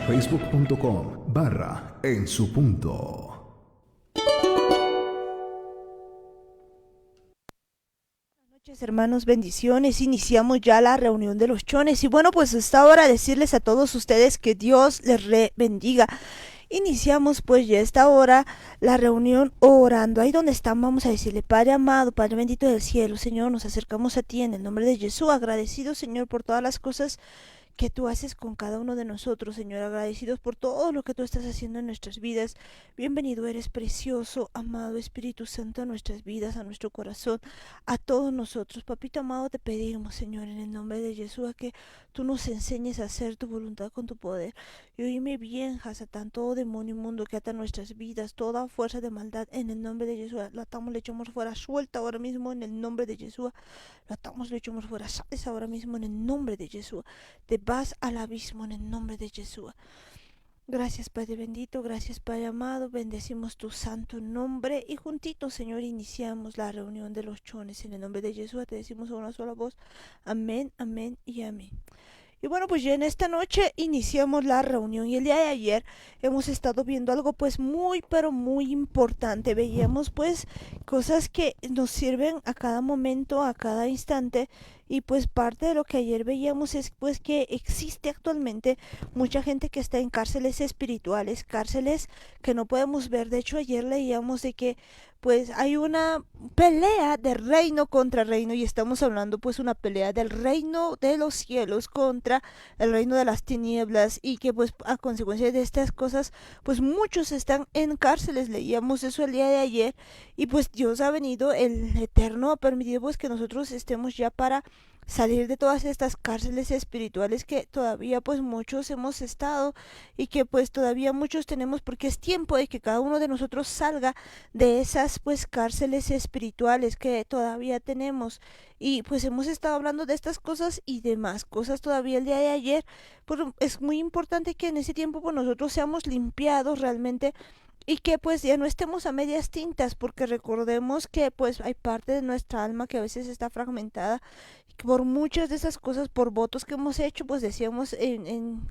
facebook.com/en su punto. Noches, hermanos, bendiciones. Iniciamos ya la reunión de los chones y bueno, pues hasta ahora decirles a todos ustedes que Dios les bendiga. Iniciamos pues ya esta hora la reunión orando. Ahí donde están vamos a decirle: Padre amado, Padre bendito del cielo, Señor, nos acercamos a ti en el nombre de Jesús, agradecido, Señor, por todas las cosas que tú haces con cada uno de nosotros, Señor, agradecidos por todo lo que tú estás haciendo en nuestras vidas. Bienvenido eres, precioso, amado Espíritu Santo, a nuestras vidas, a nuestro corazón, a todos nosotros. Papito amado, te pedimos, Señor, en el nombre de Jesús, a que tú nos enseñes a hacer tu voluntad con tu poder. Y oíme bien, Hasatán, todo demonio inmundo que ata nuestras vidas, toda fuerza de maldad, en el nombre de Jesús, la atamos, le echamos fuera, suelta ahora mismo en el nombre de Jesús. La atamos, le echamos fuera, sales ahora mismo en el nombre de Jesús. Te vas al abismo en el nombre de Jesús. Gracias, Padre bendito, gracias, Padre amado, bendecimos tu santo nombre y juntitos, Señor, iniciamos la reunión de los chones en el nombre de Jesús. Te decimos a una sola voz: amén, amén y amén. Y bueno, pues ya en esta noche iniciamos la reunión y el día de ayer hemos estado viendo algo pues muy pero muy importante. Veíamos pues cosas que nos sirven a cada momento, a cada instante, y pues parte de lo que ayer veíamos es pues que existe actualmente mucha gente que está en cárceles espirituales, cárceles que no podemos ver. De hecho, ayer leíamos de que pues hay una pelea de reino contra reino, y estamos hablando pues una pelea del reino de los cielos contra el reino de las tinieblas, y que pues a consecuencia de estas cosas pues muchos están en cárceles. Leíamos eso el día de ayer, y pues Dios ha venido, el Eterno ha permitido pues que nosotros estemos ya para salir de todas estas cárceles espirituales que todavía pues muchos hemos estado, y que pues todavía muchos tenemos, porque es tiempo de que cada uno de nosotros salga de esas pues cárceles espirituales que todavía tenemos. Y pues hemos estado hablando de estas cosas y demás cosas todavía el día de ayer. Pues es muy importante que en ese tiempo pues nosotros seamos limpiados realmente, y que pues ya no estemos a medias tintas, porque recordemos que pues hay parte de nuestra alma que a veces está fragmentada por muchas de esas cosas, por votos que hemos hecho, pues decíamos en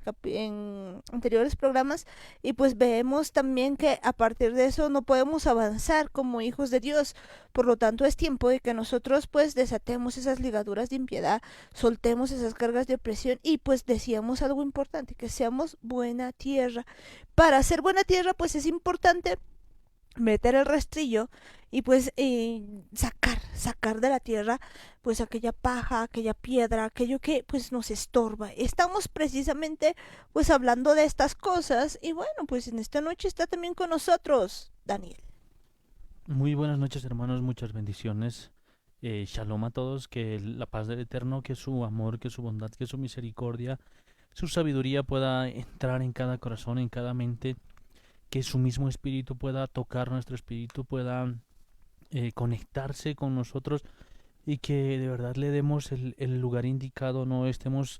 anteriores programas, y pues vemos también que a partir de eso no podemos avanzar como hijos de Dios. Por lo tanto, es tiempo de que nosotros pues desatemos esas ligaduras de impiedad, soltemos esas cargas de opresión, y pues decíamos algo importante: que seamos buena tierra. Para ser buena tierra pues es importante meter el rastrillo y pues sacar de la tierra pues aquella paja, aquella piedra, aquello que pues nos estorba. Estamos precisamente pues hablando de estas cosas, y bueno, pues en esta noche está también con nosotros Daniel. Muy buenas noches, hermanos, muchas bendiciones. Shalom a todos, que la paz del Eterno, que su amor, que su bondad, que su misericordia, su sabiduría pueda entrar en cada corazón, en cada mente, que su mismo espíritu pueda tocar nuestro espíritu, pueda conectarse con nosotros, y que de verdad le demos el lugar indicado, no estemos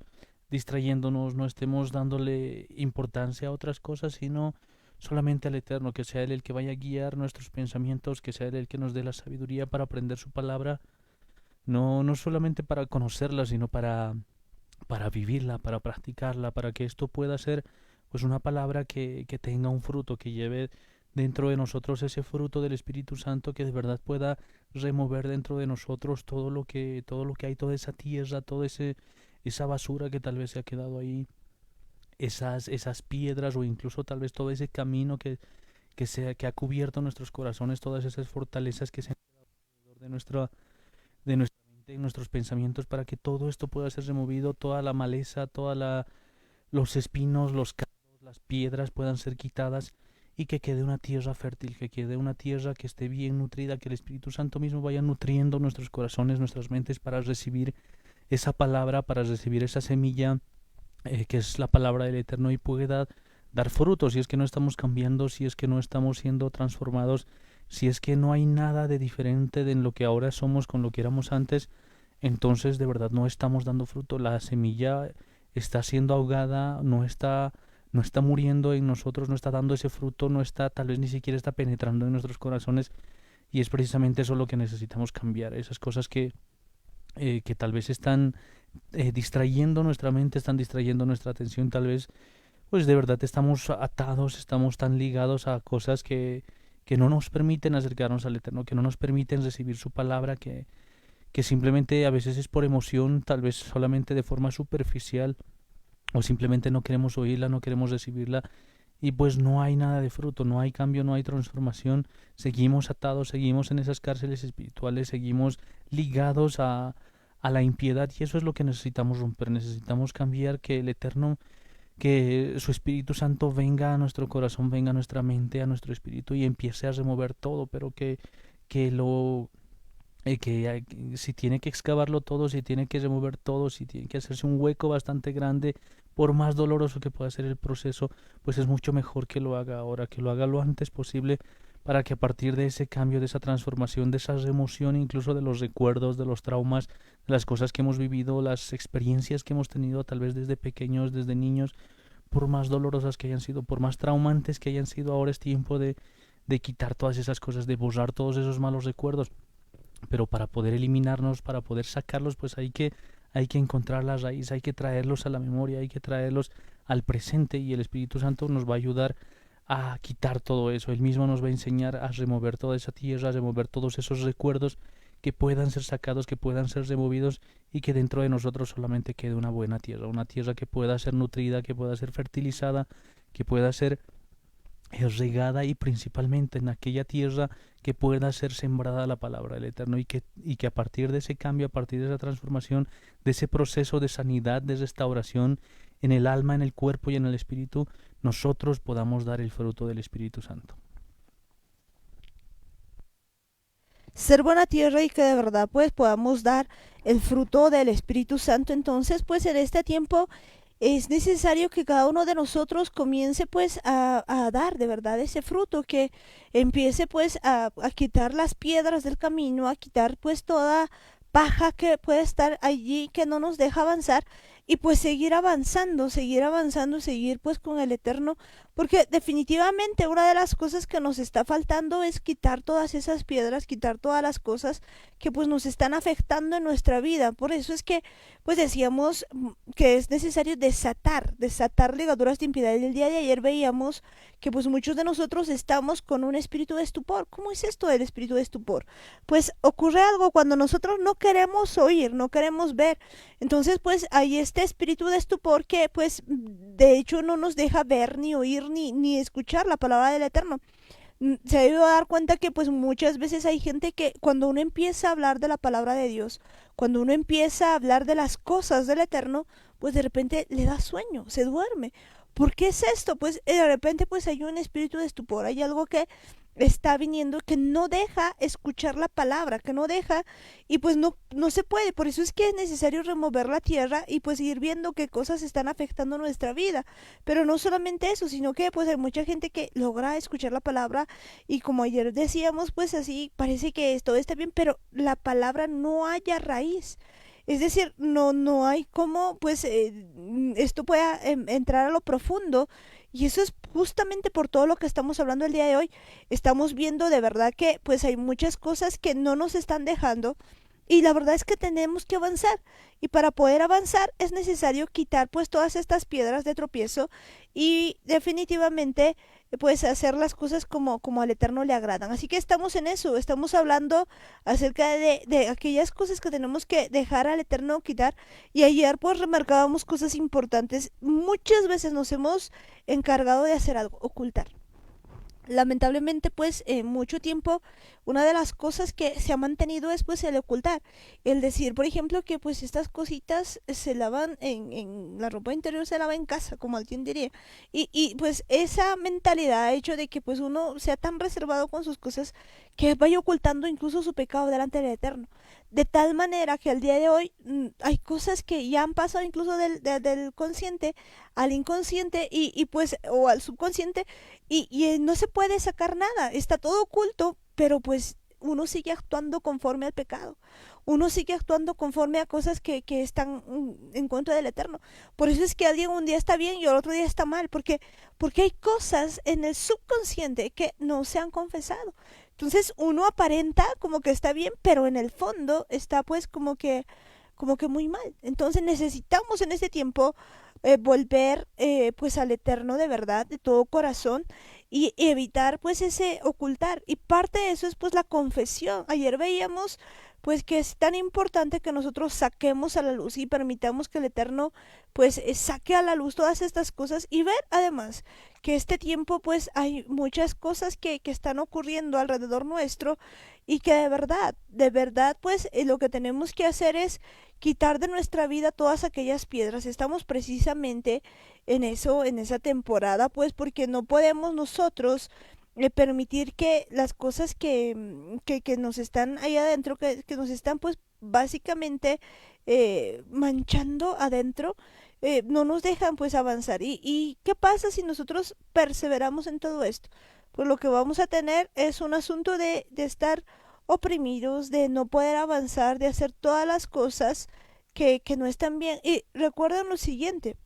distrayéndonos, no estemos dándole importancia a otras cosas, sino solamente al Eterno, que sea Él el que vaya a guiar nuestros pensamientos, que sea Él el que nos dé la sabiduría para aprender su palabra, no solamente para conocerla, sino para vivirla, para practicarla, para que esto pueda ser pues una palabra que tenga un fruto, que lleve dentro de nosotros ese fruto del Espíritu Santo, que de verdad pueda remover dentro de nosotros todo lo que hay, toda esa tierra, esa basura que tal vez se ha quedado ahí, esas piedras, o incluso tal vez todo ese camino que ha cubierto nuestros corazones, todas esas fortalezas que se han quedado alrededor de nuestra mente, nuestros pensamientos, para que todo esto pueda ser removido, toda la maleza, los espinos, los cardos, las piedras puedan ser quitadas, y que quede una tierra fértil, que quede una tierra que esté bien nutrida, que el Espíritu Santo mismo vaya nutriendo nuestros corazones, nuestras mentes, para recibir esa palabra, para recibir esa semilla, que es la palabra del Eterno, y pueda dar frutos. Si es que no estamos cambiando, si es que no estamos siendo transformados, si es que no hay nada de diferente de en lo que ahora somos con lo que éramos antes, entonces de verdad no estamos dando fruto. La semilla está siendo ahogada, no está muriendo en nosotros, no está dando ese fruto, no está, tal vez ni siquiera está penetrando en nuestros corazones, y es precisamente eso lo que necesitamos cambiar, esas cosas que tal vez están distrayendo nuestra mente, están distrayendo nuestra atención, tal vez pues de verdad estamos atados, estamos tan ligados a cosas que no nos permiten acercarnos al Eterno, que no nos permiten recibir su palabra, que simplemente a veces es por emoción, tal vez solamente de forma superficial, o simplemente no queremos oírla, no queremos recibirla, y pues no hay nada de fruto, no hay cambio, no hay transformación, seguimos atados, seguimos en esas cárceles espirituales, seguimos ligados a la impiedad, y eso es lo que necesitamos romper, necesitamos cambiar, que el Eterno, que su Espíritu Santo venga a nuestro corazón, venga a nuestra mente, a nuestro espíritu y empiece a remover todo, pero que lo si tiene que excavarlo todo, si tiene que remover todo, si tiene que hacerse un hueco bastante grande, por más doloroso que pueda ser el proceso, pues es mucho mejor que lo haga ahora, que lo haga lo antes posible, para que a partir de ese cambio, de esa transformación, de esa remoción, incluso de los recuerdos, de los traumas, de las cosas que hemos vivido, las experiencias que hemos tenido tal vez desde pequeños, desde niños, por más dolorosas que hayan sido, por más traumantes que hayan sido, ahora es tiempo de quitar todas esas cosas, de borrar todos esos malos recuerdos. Pero para poder eliminarnos, para poder sacarlos, pues hay que encontrar la raíz, hay que traerlos a la memoria, hay que traerlos al presente, y el Espíritu Santo nos va a ayudar a quitar todo eso. Él mismo nos va a enseñar a remover toda esa tierra, a remover todos esos recuerdos, que puedan ser sacados, que puedan ser removidos, y que dentro de nosotros solamente quede una buena tierra, una tierra que pueda ser nutrida, que pueda ser fertilizada, que pueda ser es regada, y principalmente en aquella tierra que pueda ser sembrada la palabra del Eterno, y que a partir de ese cambio, a partir de esa transformación, de ese proceso de sanidad, de restauración en el alma, en el cuerpo y en el espíritu, nosotros podamos dar el fruto del Espíritu Santo. Ser buena tierra y que de verdad pues podamos dar el fruto del Espíritu Santo. Entonces pues en este tiempo es necesario que cada uno de nosotros comience pues a dar de verdad ese fruto, que empiece pues a quitar las piedras del camino, a quitar pues toda paja que puede estar allí que no nos deja avanzar, y pues seguir avanzando, seguir pues con el Eterno, porque definitivamente una de las cosas que nos está faltando es quitar todas esas piedras, quitar todas las cosas que pues nos están afectando en nuestra vida. Por eso es que pues decíamos que es necesario desatar ligaduras de impiedad. Y el día de ayer veíamos que pues muchos de nosotros estamos con un espíritu de estupor. ¿Cómo es esto del espíritu de estupor? Pues ocurre algo cuando nosotros no queremos oír, no queremos ver. Entonces pues hay este espíritu de estupor que pues de hecho no nos deja ver ni oír ni escuchar la palabra del Eterno. Se ha ido a dar cuenta que pues muchas veces hay gente que cuando uno empieza a hablar de la palabra de Dios, cuando uno empieza a hablar de las cosas del Eterno, pues de repente le da sueño, se duerme. ¿Por qué es esto? Pues de repente pues hay un espíritu de estupor, hay algo que está viniendo que no deja escuchar la palabra, que no deja, y pues no se puede. Por eso es que es necesario remover la tierra y pues ir viendo qué cosas están afectando nuestra vida. Pero no solamente eso, sino que pues hay mucha gente que logra escuchar la palabra, y como ayer decíamos, pues así parece que todo está bien, pero la palabra no haya raíz. Es decir, no hay cómo pues esto pueda entrar a lo profundo. Y eso es justamente por todo lo que estamos hablando el día de hoy. Estamos viendo de verdad que pues hay muchas cosas que no nos están dejando, y la verdad es que tenemos que avanzar, y para poder avanzar es necesario quitar pues todas estas piedras de tropiezo, y definitivamente pues hacer las cosas como al Eterno le agradan. Así que estamos en eso, estamos hablando acerca de aquellas cosas que tenemos que dejar al Eterno quitar. Y ayer pues remarcábamos cosas importantes. Muchas veces nos hemos encargado de hacer algo, ocultar. Lamentablemente pues mucho tiempo una de las cosas que se ha mantenido es pues el ocultar, el decir por ejemplo que pues estas cositas se lavan en la ropa interior, se lava en casa, como alguien diría, y pues esa mentalidad ha hecho de que pues uno sea tan reservado con sus cosas que vaya ocultando incluso su pecado delante del Eterno, de tal manera que al día de hoy hay cosas que ya han pasado incluso del consciente al inconsciente, y pues o al subconsciente, y no se puede sacar nada, está todo oculto, pero pues uno sigue actuando conforme al pecado, uno sigue actuando conforme a cosas que están en contra del Eterno. Por eso es que alguien un día está bien y el otro día está mal, porque hay cosas en el subconsciente que no se han confesado. Entonces uno aparenta como que está bien, pero en el fondo está pues como que muy mal. Entonces necesitamos en este tiempo volver pues al Eterno de verdad, de todo corazón, y evitar pues ese ocultar. Y parte de eso es pues la confesión. Ayer veíamos pues que es tan importante que nosotros saquemos a la luz y permitamos que el Eterno pues saque a la luz todas estas cosas, y ver además que este tiempo pues hay muchas cosas que están ocurriendo alrededor nuestro, y que de verdad pues lo que tenemos que hacer es quitar de nuestra vida todas aquellas piedras. Estamos precisamente en eso, en esa temporada, pues porque no podemos nosotros permitir que las cosas que nos están ahí adentro, que nos están pues básicamente manchando adentro, no nos dejan pues avanzar. ¿Y qué pasa si nosotros perseveramos en todo esto? Pues lo que vamos a tener es un asunto de estar oprimidos, de no poder avanzar, de hacer todas las cosas que no están bien. Y recuerden lo siguiente,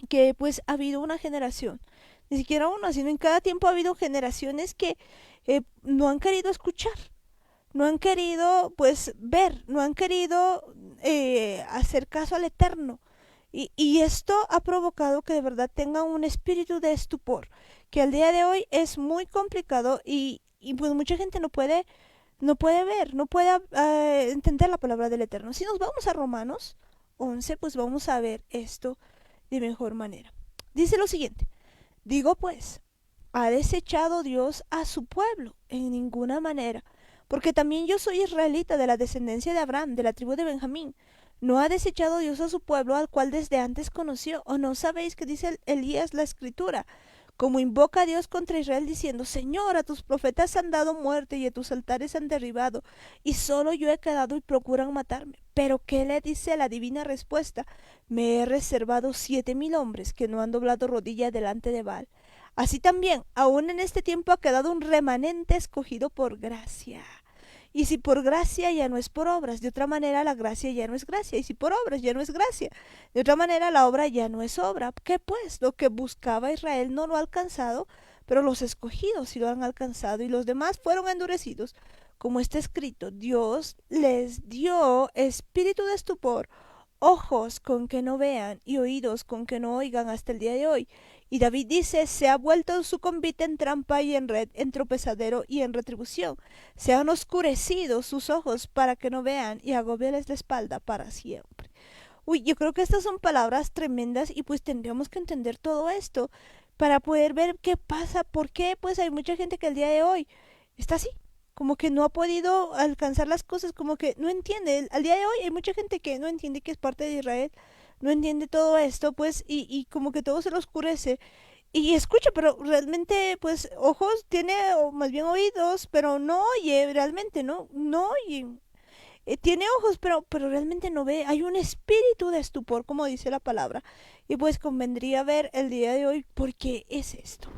que pues ha habido una generación, ni siquiera una, sino en cada tiempo ha habido generaciones que no han querido escuchar, no han querido pues ver, no han querido hacer caso al Eterno. Y esto ha provocado que de verdad tengan un espíritu de estupor, que al día de hoy es muy complicado, y pues mucha gente no puede ver, no puede entender la palabra del Eterno. Si nos vamos a Romanos 11, pues vamos a ver esto de mejor manera. Dice lo siguiente: digo pues, ¿ha desechado Dios a su pueblo? En ninguna manera, porque también yo soy israelita, de la descendencia de Abraham, de la tribu de Benjamín. ¿No ha desechado Dios a su pueblo, al cual desde antes conoció? ¿O no sabéis que dice Elías la escritura, como invoca a Dios contra Israel, diciendo: Señor, a tus profetas han dado muerte y a tus altares han derribado, y solo yo he quedado y procuran matarme? Pero ¿qué le dice la divina respuesta? Me he reservado 7,000 hombres que no han doblado rodilla delante de Baal. Así también, aún en este tiempo ha quedado un remanente escogido por gracia. Y si por gracia, ya no es por obras. De otra manera, la gracia ya no es gracia. Y si por obras, ya no es gracia. De otra manera, la obra ya no es obra. ¿Qué pues? Lo que buscaba Israel no lo ha alcanzado, pero los escogidos sí lo han alcanzado, y los demás fueron endurecidos. Como está escrito, Dios les dio espíritu de estupor, ojos con que no vean y oídos con que no oigan hasta el día de hoy. Y David dice: se ha vuelto su convite en trampa y en red, en tropezadero y en retribución. Se han oscurecido sus ojos para que no vean, y agobiales la espalda para siempre. Uy, yo creo que estas son palabras tremendas, y pues tendríamos que entender todo esto para poder ver qué pasa, por qué pues hay mucha gente que el día de hoy está así, como que no ha podido alcanzar las cosas, como que no entiende. Al día de hoy hay mucha gente que no entiende que es parte de Israel, no entiende todo esto, pues, y como que todo se le oscurece. Y escucha, pero realmente, pues, ojos tiene, o más bien oídos, pero no oye, realmente, no oye. Tiene ojos, pero realmente no ve. Hay un espíritu de estupor, como dice la palabra. Y pues convendría ver el día de hoy por qué es esto.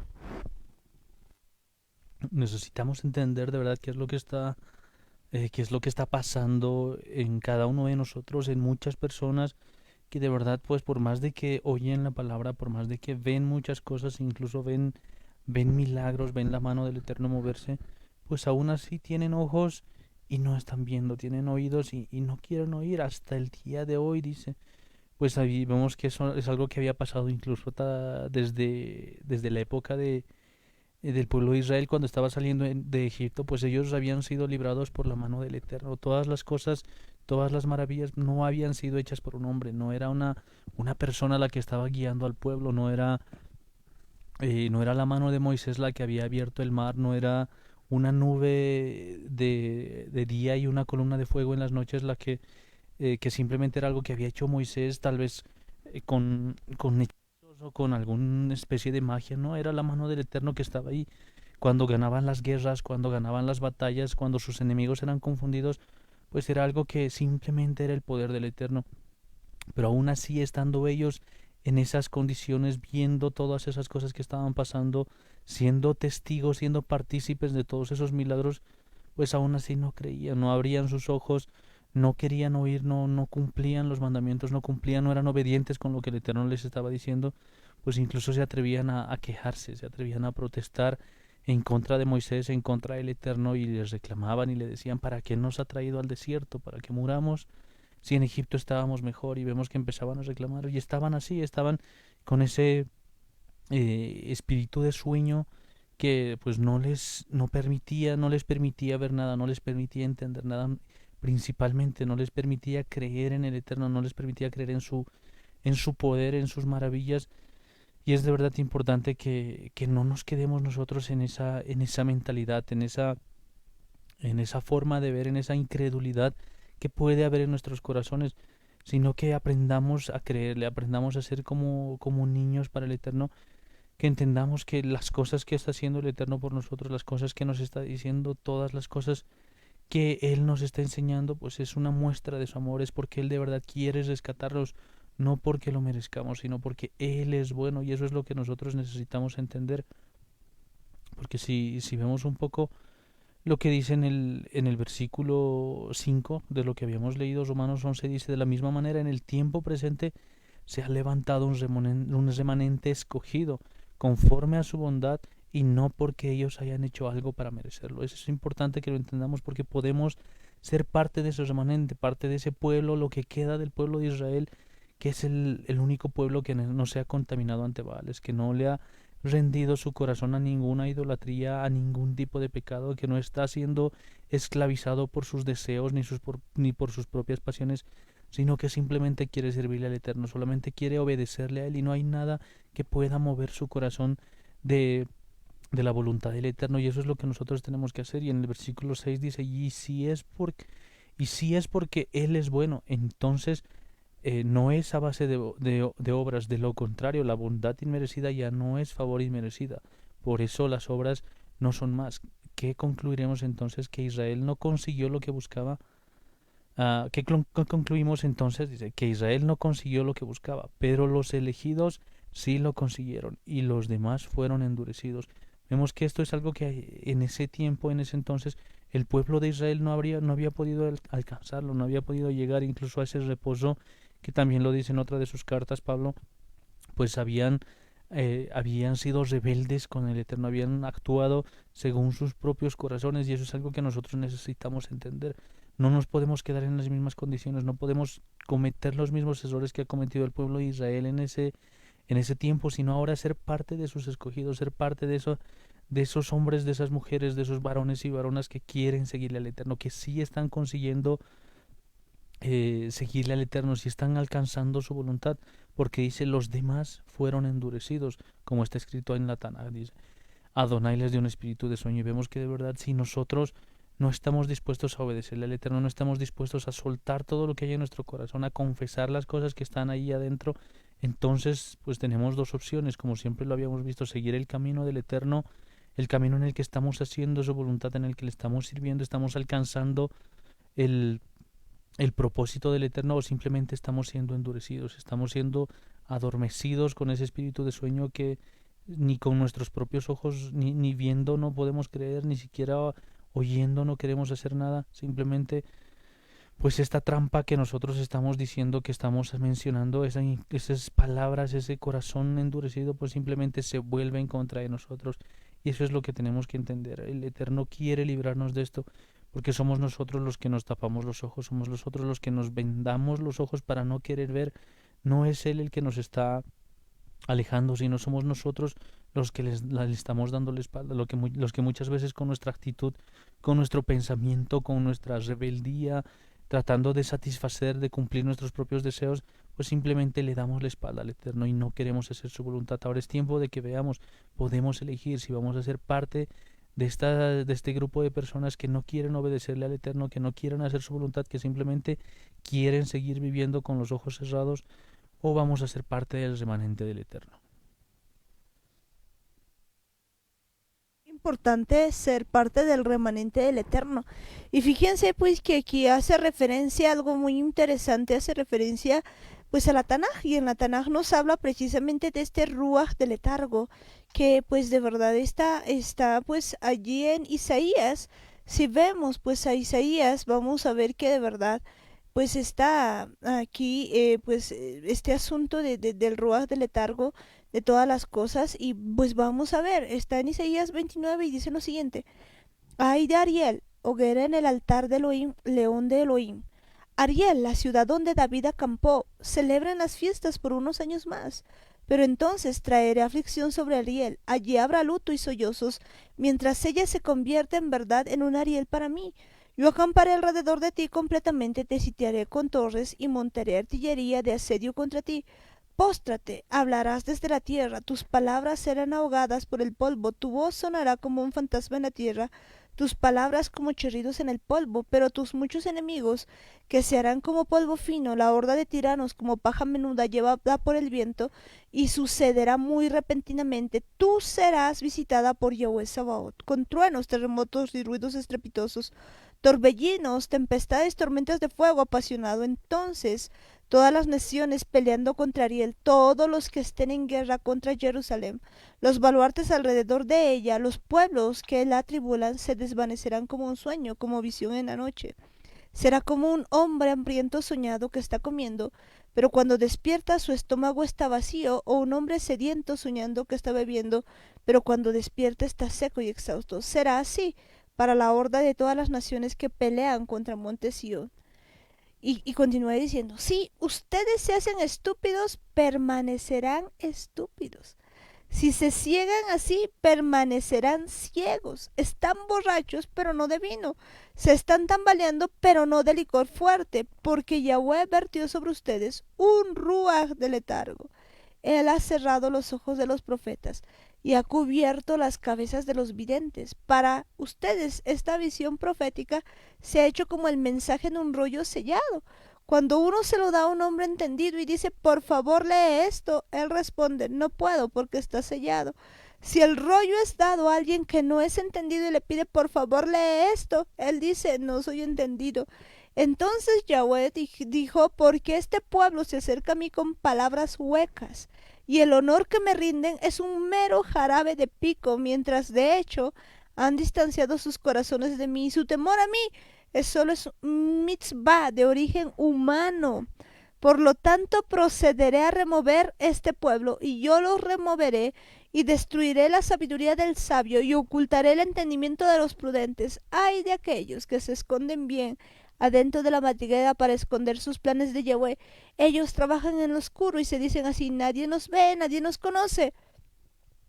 Necesitamos entender de verdad qué es lo que está pasando en cada uno de nosotros, en muchas personas que de verdad, pues por más de que oyen la palabra, por más de que ven muchas cosas, incluso ven milagros, ven la mano del Eterno moverse, pues aún así tienen ojos y no están viendo, tienen oídos y no quieren oír hasta el día de hoy, dice. Pues ahí vemos que eso es algo que había pasado incluso desde la época del pueblo de Israel cuando estaba saliendo de Egipto, pues ellos habían sido librados por la mano del Eterno. Todas las cosas, todas las maravillas no habían sido hechas por un hombre, no era una persona la que estaba guiando al pueblo, no era la mano de Moisés la que había abierto el mar, no era una nube de día y una columna de fuego en las noches que simplemente era algo que había hecho Moisés, tal vez con hechizos o con alguna especie de magia, no, era la mano del Eterno que estaba ahí. Cuando ganaban las guerras, cuando ganaban las batallas, cuando sus enemigos eran confundidos, pues era algo que simplemente era el poder del Eterno. Pero aún así, estando ellos en esas condiciones, viendo todas esas cosas que estaban pasando, siendo testigos, siendo partícipes de todos esos milagros, pues aún así no creían, no abrían sus ojos, no querían oír, no cumplían los mandamientos, no cumplían, no eran obedientes con lo que el Eterno les estaba diciendo, pues incluso se atrevían a quejarse, se atrevían a protestar en contra de Moisés, en contra del Eterno, y les reclamaban y le decían: ¿para qué nos ha traído al desierto? ¿Para que muramos? si en Egipto estábamos mejor, y vemos que empezaban a reclamar y estaban así, estaban con ese espíritu de sueño que pues no les permitía ver nada, no les permitía entender nada, principalmente no les permitía creer en el Eterno, no les permitía creer en su poder, en sus maravillas. Y es de verdad importante que no nos quedemos nosotros en esa mentalidad, en esa forma de ver, en esa incredulidad que puede haber en nuestros corazones, sino que aprendamos a creerle, aprendamos a ser como niños para el Eterno, que entendamos que las cosas que está haciendo el Eterno por nosotros, las cosas que nos está diciendo, todas las cosas que Él nos está enseñando, pues es una muestra de su amor, es porque Él de verdad quiere rescatarlos, no porque lo merezcamos, sino porque Él es bueno, y eso es lo que nosotros necesitamos entender. Porque si vemos un poco lo que dice en el versículo 5 de lo que habíamos leído, Romanos 11 dice: de la misma manera, en el tiempo presente se ha levantado un remanente escogido, conforme a su bondad, y no porque ellos hayan hecho algo para merecerlo. Eso es importante que lo entendamos, porque podemos ser parte de ese remanente, parte de ese pueblo, lo que queda del pueblo de Israel, que es el único pueblo que no se ha contaminado ante Baales, que no le ha rendido su corazón a ninguna idolatría, a ningún tipo de pecado, que no está siendo esclavizado por sus deseos ni por sus propias pasiones, sino que simplemente quiere servirle al Eterno, solamente quiere obedecerle a Él, y no hay nada que pueda mover su corazón de, de la voluntad del Eterno, y eso es lo que nosotros tenemos que hacer. Y en el versículo 6 dice: y si es porque Él es bueno, entonces no es a base de obras, de lo contrario, la bondad inmerecida ya no es favor inmerecida. Por eso las obras no son más. ¿Qué concluiremos entonces? Que Israel no consiguió lo que buscaba. ¿Qué concluimos entonces? Dice que Israel no consiguió lo que buscaba, pero los elegidos sí lo consiguieron, y los demás fueron endurecidos. Vemos que esto es algo que en ese tiempo, en ese entonces, el pueblo de Israel no había podido alcanzarlo, no había podido llegar incluso a ese reposo, que también lo dice en otra de sus cartas Pablo. Pues habían sido rebeldes con el Eterno, habían actuado según sus propios corazones, y eso es algo que nosotros necesitamos entender. No nos podemos quedar en las mismas condiciones, no podemos cometer los mismos errores que ha cometido el pueblo de Israel en ese tiempo, sino ahora ser parte de sus escogidos, ser parte de esos hombres, de esas mujeres, de esos varones y varonas que quieren seguirle al Eterno, que sí están consiguiendo seguirle al Eterno, si están alcanzando su voluntad, porque dice: los demás fueron endurecidos, como está escrito en la Tanakh. Dice: Adonai les dio un espíritu de sueño. Y vemos que de verdad, si nosotros no estamos dispuestos a obedecerle al Eterno, no estamos dispuestos a soltar todo lo que hay en nuestro corazón, a confesar las cosas que están ahí adentro, entonces pues tenemos dos opciones, como siempre lo habíamos visto: seguir el camino del Eterno, el camino en el que estamos haciendo su voluntad, en el que le estamos sirviendo, estamos alcanzando el propósito del Eterno, o simplemente estamos siendo endurecidos, estamos siendo adormecidos con ese espíritu de sueño que ni con nuestros propios ojos, ni viendo no podemos creer, ni siquiera oyendo no queremos hacer nada. Simplemente pues esta trampa que nosotros estamos diciendo, que estamos mencionando, esas palabras, ese corazón endurecido, pues simplemente se vuelve en contra de nosotros. Y eso es lo que tenemos que entender. El Eterno quiere librarnos de esto, porque somos nosotros los que nos tapamos los ojos, somos nosotros los que nos vendamos los ojos para no querer ver. No es Él el que nos está alejando, sino somos nosotros los que le estamos dando la espalda, los que muchas veces con nuestra actitud, con nuestro pensamiento, con nuestra rebeldía, tratando de satisfacer, de cumplir nuestros propios deseos, pues simplemente le damos la espalda al Eterno y no queremos hacer su voluntad. Ahora es tiempo de que veamos, podemos elegir si vamos a ser parte de este grupo de personas que no quieren obedecerle al Eterno, que no quieren hacer su voluntad, que simplemente quieren seguir viviendo con los ojos cerrados, o vamos a ser parte del remanente del Eterno. Importante ser parte del remanente del Eterno. Y fíjense pues que aquí hace referencia a algo muy interesante, hace referencia pues a la Tanaj, y en la Tanaj nos habla precisamente de este ruaj de letargo, que pues de verdad está pues allí en Isaías. Si vemos pues a Isaías, vamos a ver que de verdad pues está aquí este asunto del ruaj de letargo, de todas las cosas. Y pues vamos a ver, está en Isaías 29 y dice lo siguiente: ay de Ariel, hoguera en el altar de Elohim, león de Elohim, Ariel, la ciudad donde David acampó, celebren las fiestas por unos años más. Pero entonces traeré aflicción sobre Ariel. Allí habrá luto y sollozos, mientras ella se convierte en verdad en un Ariel para mí. Yo acamparé alrededor de ti completamente, te sitiaré con torres y montaré artillería de asedio contra ti. Póstrate, hablarás desde la tierra, tus palabras serán ahogadas por el polvo, tu voz sonará como un fantasma en la tierra, tus palabras como chirridos en el polvo, pero tus muchos enemigos, que se harán como polvo fino, la horda de tiranos como paja menuda llevada por el viento, y sucederá muy repentinamente, tú serás visitada por Yahweh Sabaoth, con truenos, terremotos y ruidos estrepitosos, torbellinos, tempestades, tormentas de fuego apasionado. Entonces todas las naciones peleando contra Ariel, todos los que estén en guerra contra Jerusalén, los baluartes alrededor de ella, los pueblos que la atribulan se desvanecerán como un sueño, como visión en la noche. Será como un hombre hambriento soñado que está comiendo, pero cuando despierta su estómago está vacío, o un hombre sediento soñando que está bebiendo, pero cuando despierta está seco y exhausto. Será así para la horda de todas las naciones que pelean contra monte Sión. Y continúa diciendo, si ustedes se hacen estúpidos, permanecerán estúpidos. Si se ciegan así, permanecerán ciegos. Están borrachos, pero no de vino. Se están tambaleando, pero no de licor fuerte, porque Yahweh vertió sobre ustedes un ruaj de letargo. Él ha cerrado los ojos de los profetas y ha cubierto las cabezas de los videntes. Para ustedes esta visión profética se ha hecho como el mensaje en un rollo sellado. Cuando uno se lo da a un hombre entendido y dice, por favor lee esto, él responde, no puedo porque está sellado. Si el rollo es dado a alguien que no es entendido y le pide, por favor lee esto, él dice, no soy entendido. Entonces Yahweh dijo, porque este pueblo se acerca a mí con palabras huecas, y el honor que me rinden es un mero jarabe de pico, mientras de hecho han distanciado sus corazones de mí, y su temor a mí es un mitzvah de origen humano. Por lo tanto procederé a remover este pueblo, y yo lo removeré, y destruiré la sabiduría del sabio, y ocultaré el entendimiento de los prudentes. Ay de aquellos que se esconden bien adentro de la madriguera para esconder sus planes de Yahweh. Ellos trabajan en lo oscuro y se dicen así, nadie nos ve, nadie nos conoce.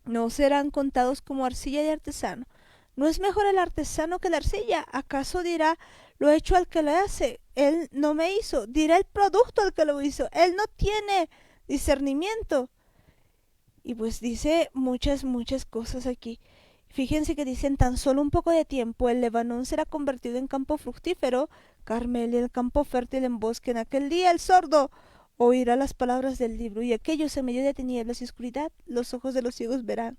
No serán contados como arcilla de artesano. ¿No es mejor el artesano que la arcilla? ¿Acaso dirá, lo he hecho al que lo hace? Él no me hizo. Dirá el producto al que lo hizo. Él no tiene discernimiento. Y pues dice muchas cosas aquí. Fíjense que dicen, tan solo un poco de tiempo el Lebanón será convertido en campo fructífero, Carmel y el campo fértil en bosque. En aquel día el sordo oirá las palabras del libro, y aquellos en medio de tinieblas y oscuridad, los ojos de los ciegos verán.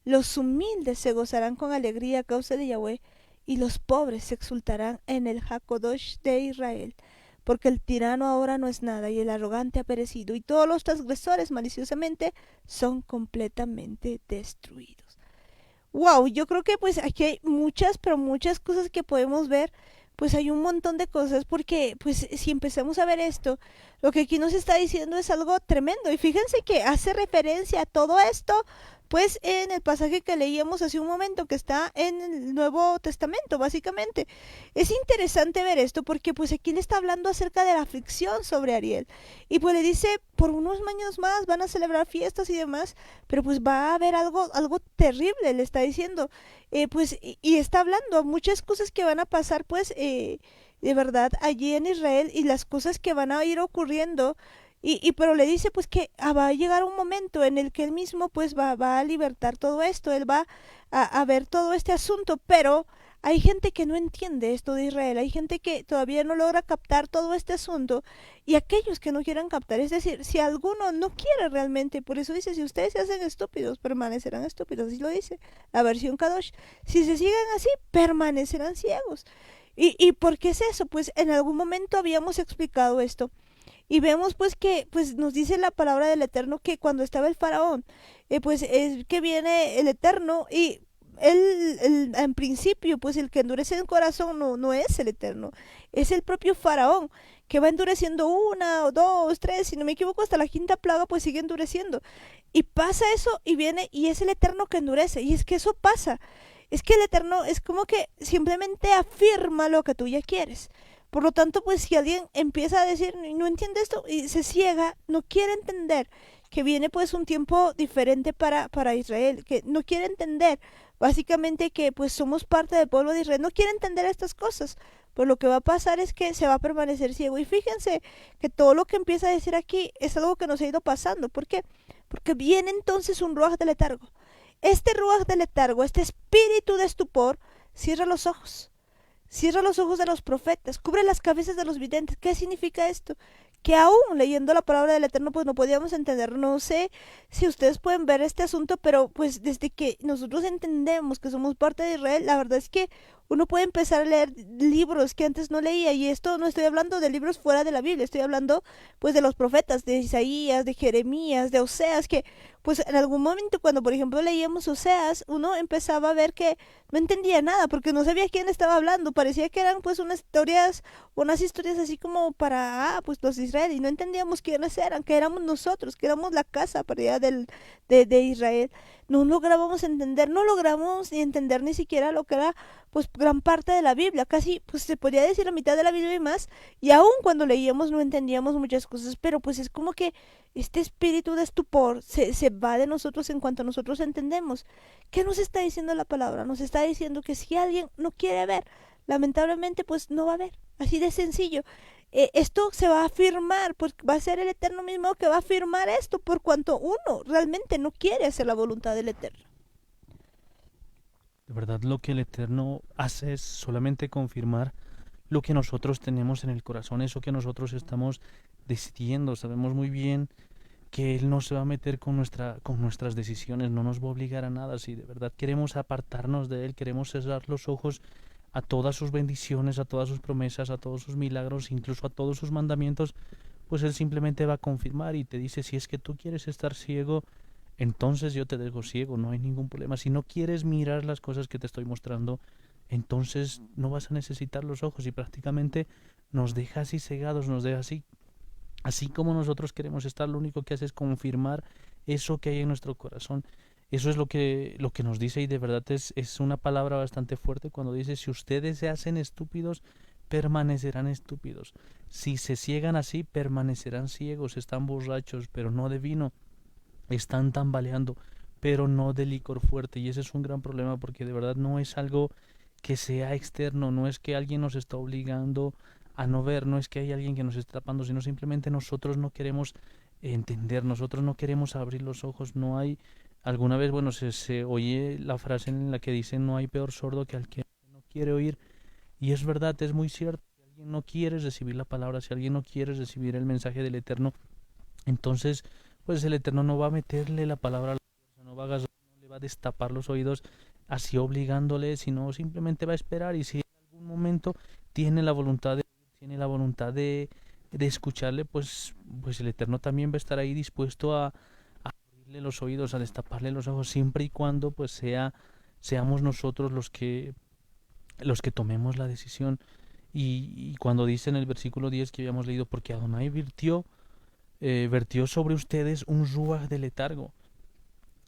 Los humildes se gozarán con alegría a causa de Yahweh, y los pobres se exultarán en el Hakodosh de Israel. Porque el tirano ahora no es nada, y el arrogante ha perecido, y todos los transgresores maliciosamente son completamente destruidos. Wow, yo creo que pues aquí hay muchas, pero muchas cosas que podemos ver. Pues hay un montón de cosas, porque pues si empezamos a ver esto, lo que aquí nos está diciendo es algo tremendo. Y fíjense que hace referencia a todo esto pues en el pasaje que leíamos hace un momento, que está en el Nuevo Testamento, básicamente. Es interesante ver esto porque pues aquí le está hablando acerca de la aflicción sobre Ariel. Y pues le dice, por unos años más van a celebrar fiestas y demás, pero pues va a haber algo terrible, le está diciendo. Y está hablando muchas cosas que van a pasar pues de verdad allí en Israel, y las cosas que van a ir ocurriendo. Pero le dice pues que va a llegar un momento en el que él mismo pues va a libertar todo esto, él va a ver todo este asunto, pero hay gente que no entiende esto de Israel, hay gente que todavía no logra captar todo este asunto, y aquellos que no quieran captar, es decir, si alguno no quiere realmente, por eso dice, si ustedes se hacen estúpidos, permanecerán estúpidos, así lo dice la versión Kadosh, si se siguen así, permanecerán ciegos. ¿Y por qué es eso? Pues en algún momento habíamos explicado esto. Y vemos pues que pues nos dice la palabra del Eterno que cuando estaba el faraón, pues es que viene el Eterno, y él en principio pues el que endurece el corazón no es el Eterno, es el propio faraón, que va endureciendo una o dos, tres, si no me equivoco hasta la quinta plaga pues sigue endureciendo, y pasa eso y viene y es el Eterno que endurece. Y es que eso pasa, es que el Eterno es como que simplemente afirma lo que tú ya quieres. Por lo tanto, pues si alguien empieza a decir, no entiende esto y se ciega, no quiere entender que viene pues un tiempo diferente para Israel, que no quiere entender básicamente que pues somos parte del pueblo de Israel, no quiere entender estas cosas, pues lo que va a pasar es que se va a permanecer ciego. Y fíjense que todo lo que empieza a decir aquí es algo que nos ha ido pasando. ¿Por qué? Porque viene entonces un ruaj de letargo. Este ruaj de letargo, este espíritu de estupor, cierra los ojos. Cierra los ojos de los profetas, cubre las cabezas de los videntes. ¿Qué significa esto? Que aún leyendo la palabra del Eterno, pues no podíamos entender. No sé si ustedes pueden ver este asunto, pero pues desde que nosotros entendemos que somos parte de Israel, la verdad es que uno puede empezar a leer libros que antes no leía. Y esto no estoy hablando de libros fuera de la Biblia, estoy hablando pues de los profetas, de Isaías, de Jeremías, de Oseas, que pues en algún momento cuando por ejemplo leíamos Oseas, uno empezaba a ver que no entendía nada porque no sabía quién estaba hablando. Parecía que eran pues unas historias así como para pues los de Israel, y no entendíamos quiénes eran, que éramos nosotros, que éramos la casa para allá de Israel. No lográbamos entender, no logramos ni entender ni siquiera lo que era pues gran parte de la Biblia, casi pues se podría decir la mitad de la Biblia y más, y aún cuando leíamos no entendíamos muchas cosas, pero pues es como que este espíritu de estupor se va de nosotros en cuanto nosotros entendemos. ¿Qué nos está diciendo la palabra? Nos está diciendo que si alguien no quiere ver, lamentablemente pues no va a ver, así de sencillo. Esto se va a afirmar, pues va a ser el Eterno mismo que va a afirmar esto, por cuanto uno realmente no quiere hacer la voluntad del Eterno. De verdad, lo que el Eterno hace es solamente confirmar lo que nosotros tenemos en el corazón, eso que nosotros estamos decidiendo. Sabemos muy bien que Él no se va a meter con nuestras decisiones, no nos va a obligar a nada. Si de verdad queremos apartarnos de Él, queremos cerrar los ojos a todas sus bendiciones, a todas sus promesas, a todos sus milagros, incluso a todos sus mandamientos, pues Él simplemente va a confirmar y te dice: si es que tú quieres estar ciego, entonces yo te dejo ciego, no hay ningún problema. Si no quieres mirar las cosas que te estoy mostrando, entonces no vas a necesitar los ojos. Y prácticamente nos deja así cegados, nos deja así como nosotros queremos estar. Lo único que hace es confirmar eso que hay en nuestro corazón. Eso es lo que nos dice, y de verdad es una palabra bastante fuerte cuando dice: si ustedes se hacen estúpidos, permanecerán estúpidos. Si se ciegan así, permanecerán ciegos. Están borrachos, pero no de vino. Están tambaleando, pero no de licor fuerte. Y ese es un gran problema, porque de verdad no es algo que sea externo, no es que alguien nos está obligando a no ver, no es que hay alguien que nos está tapando, sino simplemente nosotros no queremos entender, nosotros no queremos abrir los ojos. No hay, alguna vez, bueno, se oye la frase en la que dicen: no hay peor sordo que al que no quiere oír. Y es verdad, es muy cierto. Si alguien no quiere recibir la palabra, si alguien no quiere recibir el mensaje del Eterno, entonces pues el Eterno no va a meterle la palabra a la fuerza, no le va a destapar los oídos así obligándole, sino simplemente va a esperar. Y si en algún momento tiene la voluntad de escucharle, pues el Eterno también va a estar ahí dispuesto a abrirle los oídos, a destaparle los ojos, siempre y cuando pues seamos nosotros los que tomemos la decisión. Y cuando dice en el versículo 10 que habíamos leído: porque Adonai vertió sobre ustedes un ruaj de letargo.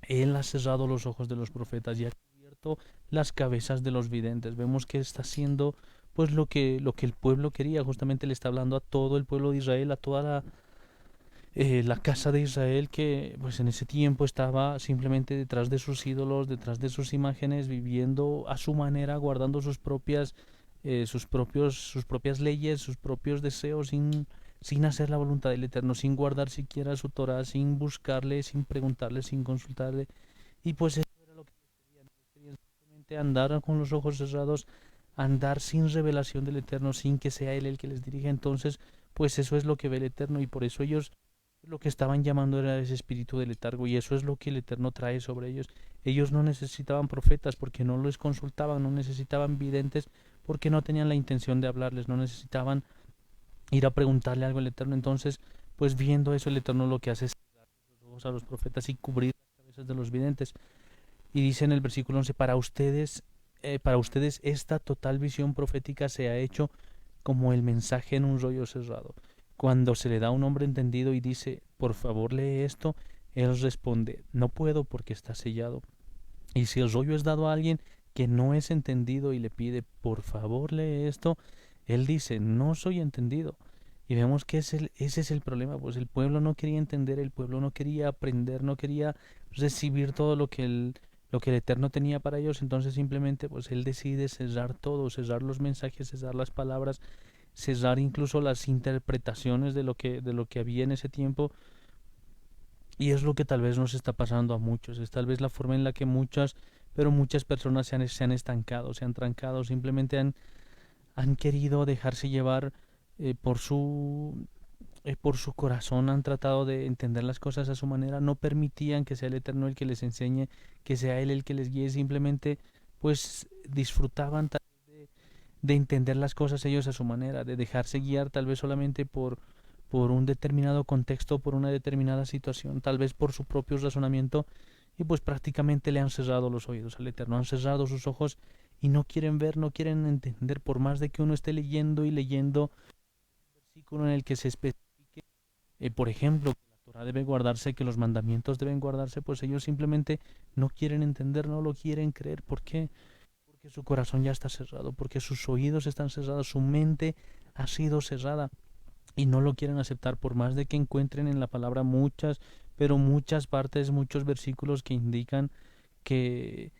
Él ha cerrado los ojos de los profetas y ha cubierto las cabezas de los videntes. Vemos que está haciendo pues lo que el pueblo quería. Justamente le está hablando a todo el pueblo de Israel, a toda la casa de Israel, que pues en ese tiempo estaba simplemente detrás de sus ídolos, detrás de sus imágenes, viviendo a su manera, guardando sus propias leyes, sus propios deseos, sin hacer la voluntad del Eterno, sin guardar siquiera su Torah, sin buscarle, sin preguntarle, sin consultarle. Y pues eso era lo que ellos querían simplemente andar con los ojos cerrados, andar sin revelación del Eterno, sin que sea Él el que les dirija. Entonces pues eso es lo que ve el Eterno, y por eso ellos lo que estaban llamando era ese espíritu de letargo, y eso es lo que el Eterno trae sobre ellos. Ellos no necesitaban profetas porque no los consultaban, no necesitaban videntes porque no tenían la intención de hablarles, no necesitaban ir a preguntarle algo al Eterno. Entonces pues viendo eso, el Eterno lo que hace es cerrar los ojos a los profetas y cubrir las cabezas de los videntes. Y dice en el versículo 11: para ustedes esta total visión profética se ha hecho como el mensaje en un rollo cerrado. Cuando se le da a un hombre entendido y dice: por favor lee esto, él responde: no puedo porque está sellado. Y si el rollo es dado a alguien que no es entendido y le pide: por favor lee esto, Él dice, no soy entendido. Y vemos que ese es el problema, pues el pueblo no quería entender, el pueblo no quería aprender, no quería recibir todo lo que el Eterno tenía para ellos. Entonces simplemente pues él decide cerrar todo, cerrar los mensajes, cerrar las palabras, cerrar incluso las interpretaciones de lo que había en ese tiempo. Y es lo que tal vez nos está pasando a muchos, es tal vez la forma en la que pero muchas personas se han estancado, se han trancado, simplemente han querido dejarse llevar por por su corazón, han tratado de entender las cosas a su manera, no permitían que sea el Eterno el que les enseñe, que sea Él el que les guíe, simplemente pues disfrutaban de entender las cosas ellos a su manera, de dejarse guiar tal vez solamente por un determinado contexto, por una determinada situación, tal vez por su propio razonamiento, y pues prácticamente le han cerrado los oídos al Eterno, han cerrado sus ojos y no quieren ver, no quieren entender, por más de que uno esté leyendo y leyendo un versículo en el que se especifique, por ejemplo, que la Torah debe guardarse, que los mandamientos deben guardarse, pues ellos simplemente no quieren entender, no lo quieren creer. ¿Por qué? Porque su corazón ya está cerrado, porque sus oídos están cerrados, su mente ha sido cerrada y no lo quieren aceptar, por más de que encuentren en la palabra pero muchas partes, muchos versículos que indican que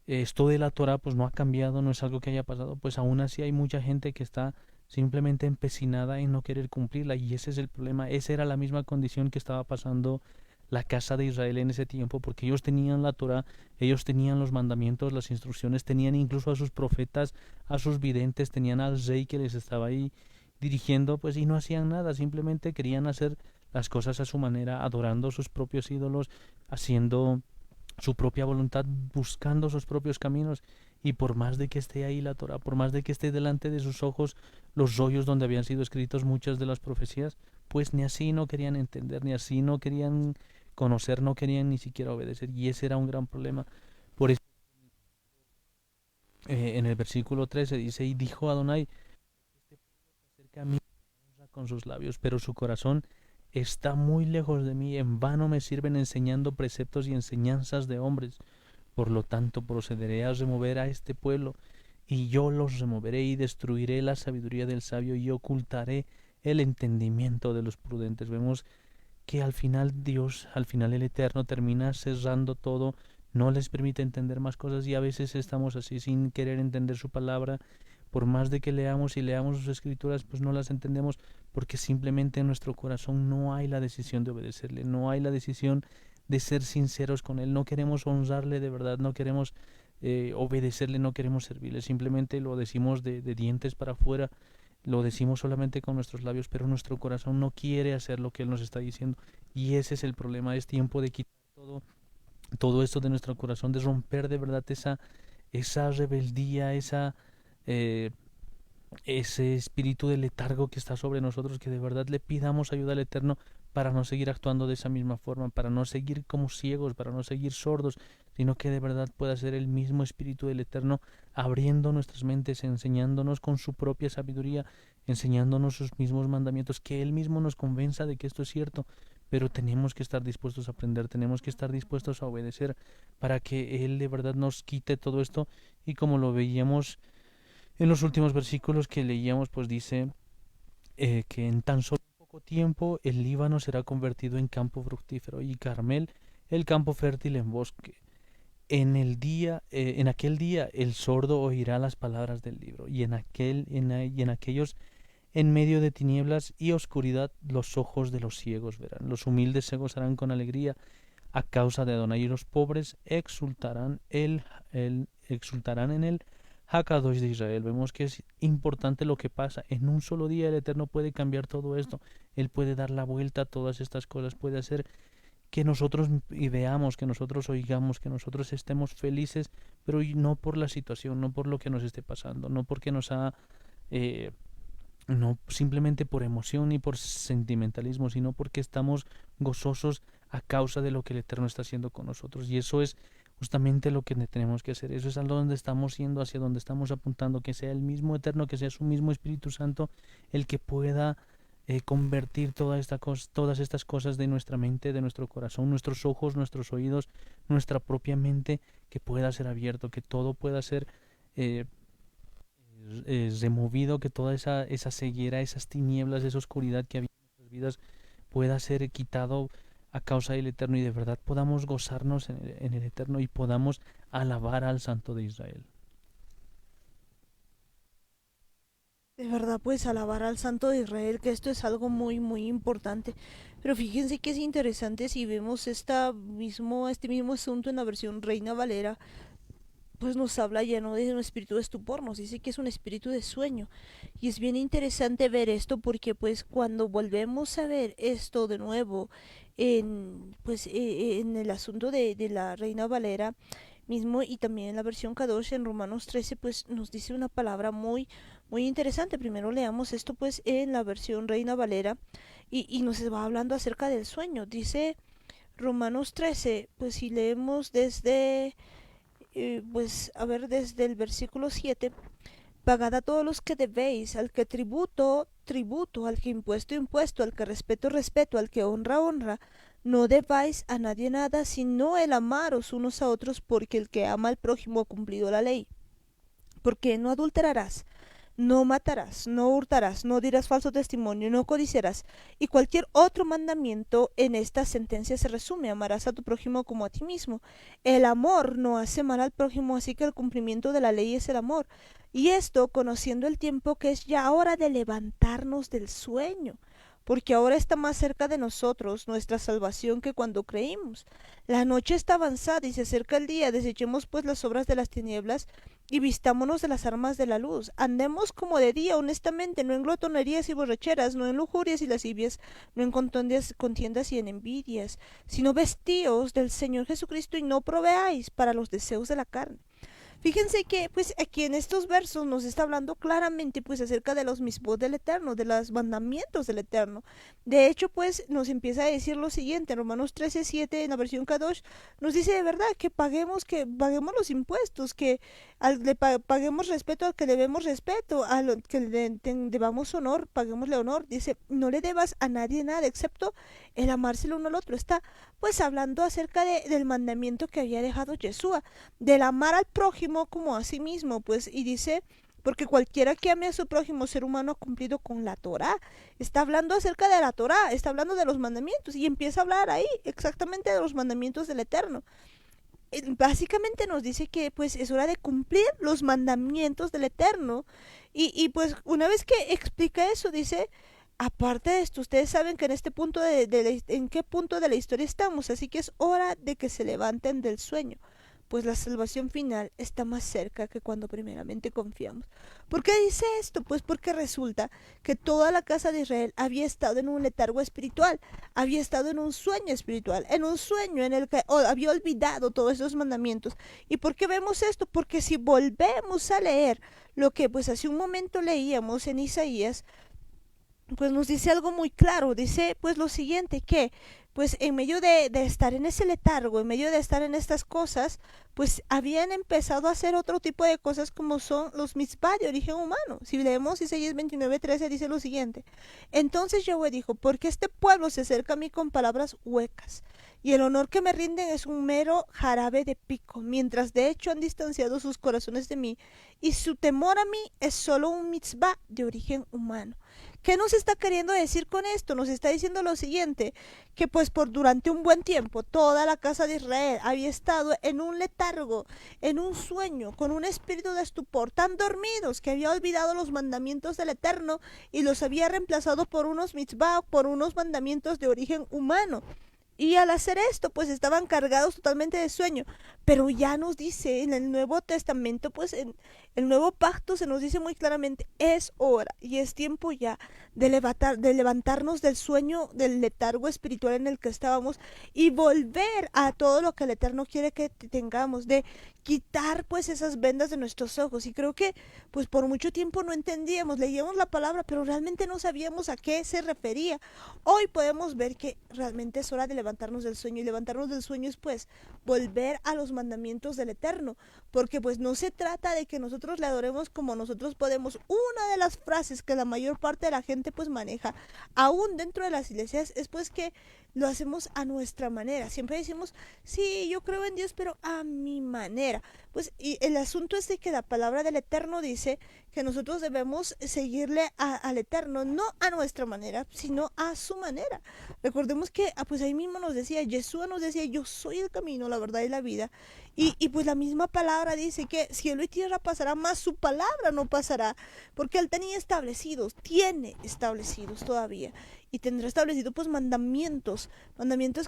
esto de la Torah pues no ha cambiado, no es algo que haya pasado, pues aún así hay mucha gente que está simplemente empecinada en no querer cumplirla, y ese es el problema. Esa era la misma condición que estaba pasando la casa de Israel en ese tiempo, porque ellos tenían la Torah, ellos tenían los mandamientos, las instrucciones, tenían incluso a sus profetas, a sus videntes, tenían al rey que les estaba ahí dirigiendo, pues, y no hacían nada, simplemente querían hacer las cosas a su manera, adorando sus propios ídolos, haciendo su propia voluntad, buscando sus propios caminos. Y por más de que esté ahí la Torah, por más de que esté delante de sus ojos los rollos donde habían sido escritos muchas de las profecías, pues ni así no querían entender, ni así no querían conocer, no querían ni siquiera obedecer, y ese era un gran problema. Por eso en el versículo 13 dice, y dijo Adonai, este pueblo se acerca a mí con sus labios, pero su corazón está muy lejos de mí, en vano me sirven enseñando preceptos y enseñanzas de hombres. Por lo tanto, procederé a remover a este pueblo, y yo los removeré y destruiré la sabiduría del sabio y ocultaré el entendimiento de los prudentes. Vemos que al final Dios, al final el Eterno termina cerrando todo, no les permite entender más cosas, y a veces estamos así sin querer entender su palabra. Por más de que leamos y leamos sus escrituras, pues no las entendemos porque simplemente en nuestro corazón no hay la decisión de obedecerle, no hay la decisión de ser sinceros con él, no queremos honrarle de verdad, no queremos obedecerle, no queremos servirle, simplemente lo decimos de dientes para afuera, lo decimos solamente con nuestros labios, pero nuestro corazón no quiere hacer lo que él nos está diciendo, y ese es el problema. Es tiempo de quitar todo esto de nuestro corazón, de romper de verdad esa rebeldía, eh, ese espíritu de letargo que está sobre nosotros, que de verdad le pidamos ayuda al Eterno para no seguir actuando de esa misma forma, para no seguir como ciegos, para no seguir sordos, sino que de verdad pueda ser el mismo espíritu del Eterno abriendo nuestras mentes, enseñándonos con su propia sabiduría, enseñándonos sus mismos mandamientos, que Él mismo nos convenza de que esto es cierto. Pero tenemos que estar dispuestos a aprender, tenemos que estar dispuestos a obedecer para que Él de verdad nos quite todo esto. Y como lo veíamos en los últimos versículos que leíamos, pues dice que en tan solo poco tiempo el Líbano será convertido en campo fructífero y Carmel el campo fértil en bosque. En aquel día el sordo oirá las palabras del libro, y en aquellos en medio de tinieblas y oscuridad los ojos de los ciegos verán. Los humildes se gozarán con alegría a causa de Adonai, y los pobres exultarán en él Hakadosh de Israel. Vemos que es importante lo que pasa. En un solo día el Eterno puede cambiar todo esto. Él puede dar la vuelta a todas estas cosas. Puede hacer que nosotros veamos, que nosotros oigamos, que nosotros estemos felices, pero no por la situación, no por lo que nos esté pasando, no porque eh, no simplemente por emoción ni por sentimentalismo, sino porque estamos gozosos a causa de lo que el Eterno está haciendo con nosotros. Y eso es justamente lo que tenemos que hacer. Eso es a donde estamos yendo, hacia donde estamos apuntando, que sea el mismo Eterno, que sea su mismo Espíritu Santo el que pueda convertir todas estas cosas de nuestra mente, de nuestro corazón, nuestros ojos, nuestros oídos, nuestra propia mente, que pueda ser abierto, que todo pueda ser removido, que toda esa ceguera, esas tinieblas, esa oscuridad que había en nuestras vidas pueda ser quitado a causa del Eterno y de verdad podamos gozarnos en el Eterno y podamos alabar al Santo de Israel. De verdad, pues alabar al Santo de Israel, que esto es algo muy, muy importante. Pero fíjense que es interesante si vemos este mismo asunto en la versión Reina Valera, pues nos habla ya no de un espíritu de estupor, nos dice que es un espíritu de sueño. Y es bien interesante ver esto porque pues cuando volvemos a ver esto de nuevo en el asunto de la Reina Valera mismo y también en la versión Kadosh en Romanos 13 pues nos dice una palabra muy muy interesante. Primero leamos esto pues en la versión Reina Valera y nos va hablando acerca del sueño. Dice Romanos 13, pues si leemos pues a ver desde el versículo 7, pagad a todos los que debéis, al que tributo, tributo, al que impuesto, impuesto, al que respeto, respeto, al que honra, honra. No debáis a nadie nada, sino el amaros unos a otros, porque el que ama al prójimo ha cumplido la ley. Porque no adulterarás, no matarás, no hurtarás, no dirás falso testimonio, no codiciarás. Y cualquier otro mandamiento en esta sentencia se resume: amarás a tu prójimo como a ti mismo. El amor no hace mal al prójimo, así que el cumplimiento de la ley es el amor. Y esto conociendo el tiempo, que es ya hora de levantarnos del sueño, porque ahora está más cerca de nosotros nuestra salvación que cuando creímos. La noche está avanzada y se acerca el día. Desechemos pues las obras de las tinieblas y vistámonos de las armas de la luz. Andemos como de día, honestamente, no en glotonerías y borracheras, no en lujurias y lascivias, no en contiendas y en envidias, sino vestíos del Señor Jesucristo y no proveáis para los deseos de la carne. Fíjense que pues aquí en estos versos nos está hablando claramente pues acerca de los mismos del Eterno, de los mandamientos del Eterno. De hecho pues nos empieza a decir lo siguiente, en Romanos 13:7 en la versión Kadosh, nos dice de verdad que paguemos los impuestos, que paguemos respeto al que debemos respeto, a lo que debamos honor, paguémosle honor. Dice, no le debas a nadie nada excepto el amarse el uno al otro. Está pues hablando acerca del mandamiento que había dejado Yeshua, del amar al prójimo como a sí mismo, pues, y dice, porque cualquiera que ame a su prójimo ser humano ha cumplido con la Torá. Está hablando acerca de la Torá, está hablando de los mandamientos, y empieza a hablar ahí exactamente de los mandamientos del Eterno. Básicamente nos dice que pues es hora de cumplir los mandamientos del Eterno, y pues una vez que explica eso, dice, aparte de esto, ustedes saben que en este punto en qué punto de la historia estamos, así que es hora de que se levanten del sueño, pues la salvación final está más cerca que cuando primeramente confiamos. ¿Por qué dice esto? Pues porque resulta que toda la casa de Israel había estado en un letargo espiritual, había estado en un sueño espiritual, en un sueño en el que había olvidado todos esos mandamientos. ¿Y por qué vemos esto? Porque si volvemos a leer lo que pues hace un momento leíamos en Isaías, pues nos dice algo muy claro. Dice pues lo siguiente, que pues en medio de estar en ese letargo, en medio de estar en estas cosas, pues habían empezado a hacer otro tipo de cosas como son los mitzvah de origen humano. Si leemos Isaías 29:13 dice lo siguiente: entonces Yahweh dijo, porque este pueblo se acerca a mí con palabras huecas, y el honor que me rinden es un mero jarabe de pico, mientras de hecho han distanciado sus corazones de mí, y su temor a mí es solo un mitzvah de origen humano. ¿Qué nos está queriendo decir con esto? Nos está diciendo lo siguiente, que pues por durante un buen tiempo toda la casa de Israel había estado en un letargo, en un sueño, con un espíritu de estupor, tan dormidos que había olvidado los mandamientos del Eterno y los había reemplazado por unos mitzvah, por unos mandamientos de origen humano. Y al hacer esto, pues estaban cargados totalmente de sueño. Pero ya nos dice en el Nuevo Testamento, pues en el Nuevo Pacto se nos dice muy claramente, es hora y es tiempo ya de levantarnos del sueño, del letargo espiritual en el que estábamos y volver a todo lo que el Eterno quiere que tengamos, de quitar pues esas vendas de nuestros ojos. Y creo que pues por mucho tiempo no entendíamos, leíamos la palabra, pero realmente no sabíamos a qué se refería. Hoy podemos ver que realmente es hora de levantarnos del sueño, y levantarnos del sueño es pues volver a los mandamientos del Eterno, porque pues no se trata de que nosotros le adoremos como nosotros podemos. Una de las frases que la mayor parte de la gente pues maneja, aún dentro de las iglesias, es pues que lo hacemos a nuestra manera. Siempre decimos, sí, yo creo en Dios, pero a mi manera. Pues y el asunto es de que la palabra del Eterno dice que nosotros debemos seguirle al Eterno, no a nuestra manera, sino a su manera. Recordemos que pues ahí mismo nos decía, Yeshua nos decía, yo soy el camino, la verdad y la vida. Y pues la misma palabra dice que cielo y tierra pasará, más su palabra no pasará, porque él tenía establecidos, tiene establecidos todavía, y tendrá establecido pues mandamientos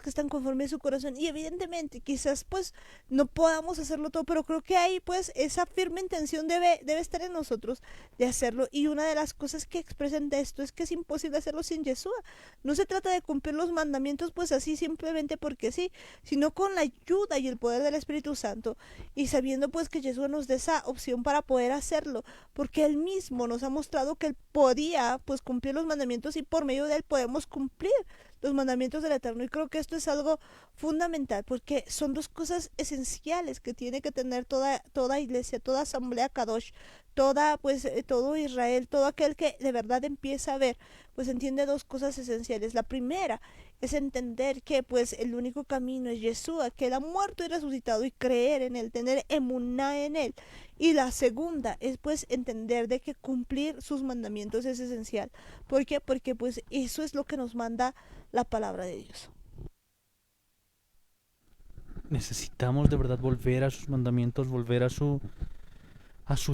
que están conforme a su corazón. Y evidentemente quizás pues no podamos hacerlo todo, pero creo que ahí pues esa firme intención debe estar en nosotros de hacerlo. Y una de las cosas que expresan de esto es que es imposible hacerlo sin Yeshua. No se trata de cumplir los mandamientos pues así simplemente porque sí, sino con la ayuda y el poder del Espíritu Santo, y sabiendo pues que Yeshua nos dé esa opción para poder hacerlo, porque él mismo nos ha mostrado que él podía pues cumplir los mandamientos, y por medio de él podemos cumplir los mandamientos del Eterno. Y creo que esto es algo fundamental, porque son dos cosas esenciales que tiene que tener toda iglesia, toda asamblea Kadosh, todo Israel, todo aquel que de verdad empieza a ver, pues entiende dos cosas esenciales. La primera es entender que pues el único camino es Yeshua, que él ha muerto y resucitado, y creer en él, tener emuná en él. Y la segunda es pues entender de que cumplir sus mandamientos es esencial. ¿Por qué? Porque pues eso es lo que nos manda la palabra de Dios. Necesitamos de verdad volver a sus mandamientos, volver a su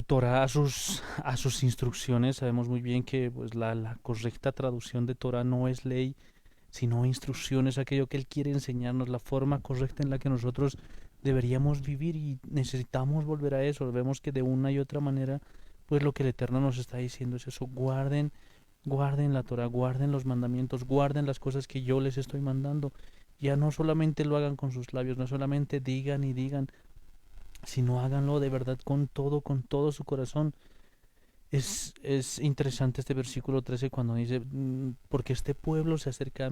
Torah, a sus instrucciones. Sabemos muy bien que pues la correcta traducción de Torah no es ley, sino instrucciones, aquello que Él quiere enseñarnos, la forma correcta en la que nosotros deberíamos vivir, y necesitamos volver a eso. Vemos que de una y otra manera, pues lo que el Eterno nos está diciendo es eso: guarden la Torah, guarden los mandamientos, guarden las cosas que yo les estoy mandando. Ya no solamente lo hagan con sus labios, no solamente digan y digan, sino háganlo de verdad con todo su corazón. Es interesante este versículo 13 cuando dice, porque este pueblo se acerca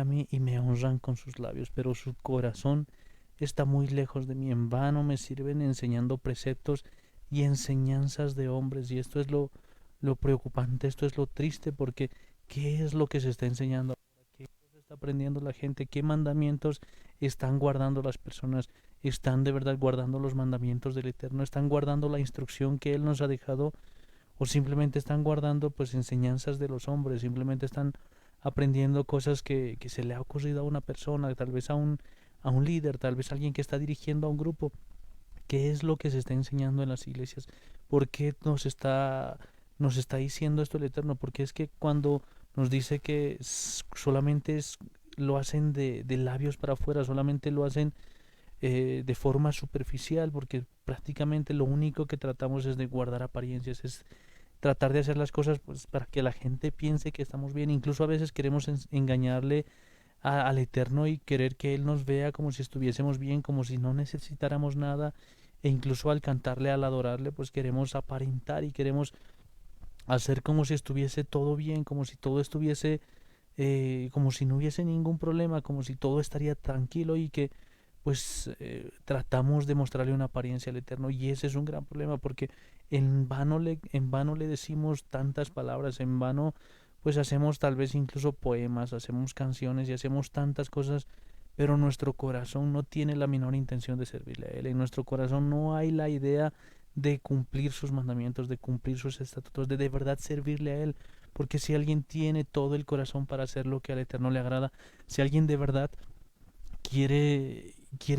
a mí y me honran con sus labios, pero su corazón está muy lejos de mí. En vano me sirven enseñando preceptos y enseñanzas de hombres. Y esto es lo preocupante, esto es lo triste, porque ¿qué es lo que se está enseñando ahora? ¿Qué está aprendiendo la gente? ¿Qué mandamientos están guardando las personas? ¿Están de verdad guardando los mandamientos del Eterno? ¿Están guardando la instrucción que Él nos ha dejado? ¿O simplemente están guardando pues enseñanzas de los hombres? Simplemente están aprendiendo cosas que se le ha ocurrido a una persona, tal vez a un líder, tal vez a alguien que está dirigiendo a un grupo. ¿Qué es lo que se está enseñando en las iglesias? ¿Por qué nos está diciendo esto el Eterno? Porque es que cuando nos dice que solamente lo hacen de labios para afuera, solamente lo hacen de forma superficial, porque prácticamente lo único que tratamos es de guardar apariencias, es tratar de hacer las cosas pues para que la gente piense que estamos bien. Incluso a veces queremos engañarle al Eterno y querer que Él nos vea como si estuviésemos bien, como si no necesitáramos nada. E incluso al cantarle, al adorarle, pues queremos aparentar y queremos hacer como si estuviese todo bien, como si todo estuviese, como si no hubiese ningún problema, como si todo estaría tranquilo, y que pues tratamos de mostrarle una apariencia al Eterno. Y ese es un gran problema, porque en vano le decimos tantas palabras, en vano pues hacemos tal vez incluso poemas, hacemos canciones y hacemos tantas cosas, pero nuestro corazón no tiene la menor intención de servirle a Él. En nuestro corazón no hay la idea de cumplir sus mandamientos, de cumplir sus estatutos, de verdad servirle a Él. Porque si alguien tiene todo el corazón para hacer lo que al Eterno le agrada, si alguien de verdad quiere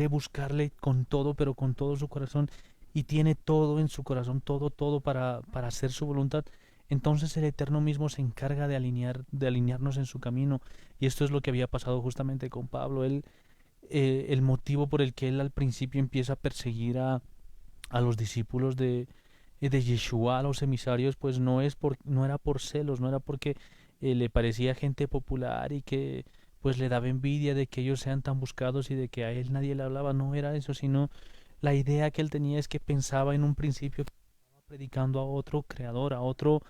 buscarle con todo, pero con todo su corazón, y tiene todo en su corazón, todo para hacer su voluntad, entonces el Eterno mismo se encarga de alinearnos en su camino. Y esto es lo que había pasado justamente con Pablo. El motivo por el que él al principio empieza a perseguir a los discípulos de Yeshua, a los emisarios, pues no era por celos, no era porque le parecía gente popular y que pues le daba envidia de que ellos sean tan buscados y de que a él nadie le hablaba. No era eso, sino la idea que él tenía es que pensaba en un principio que estaba predicando a otro creador, a otro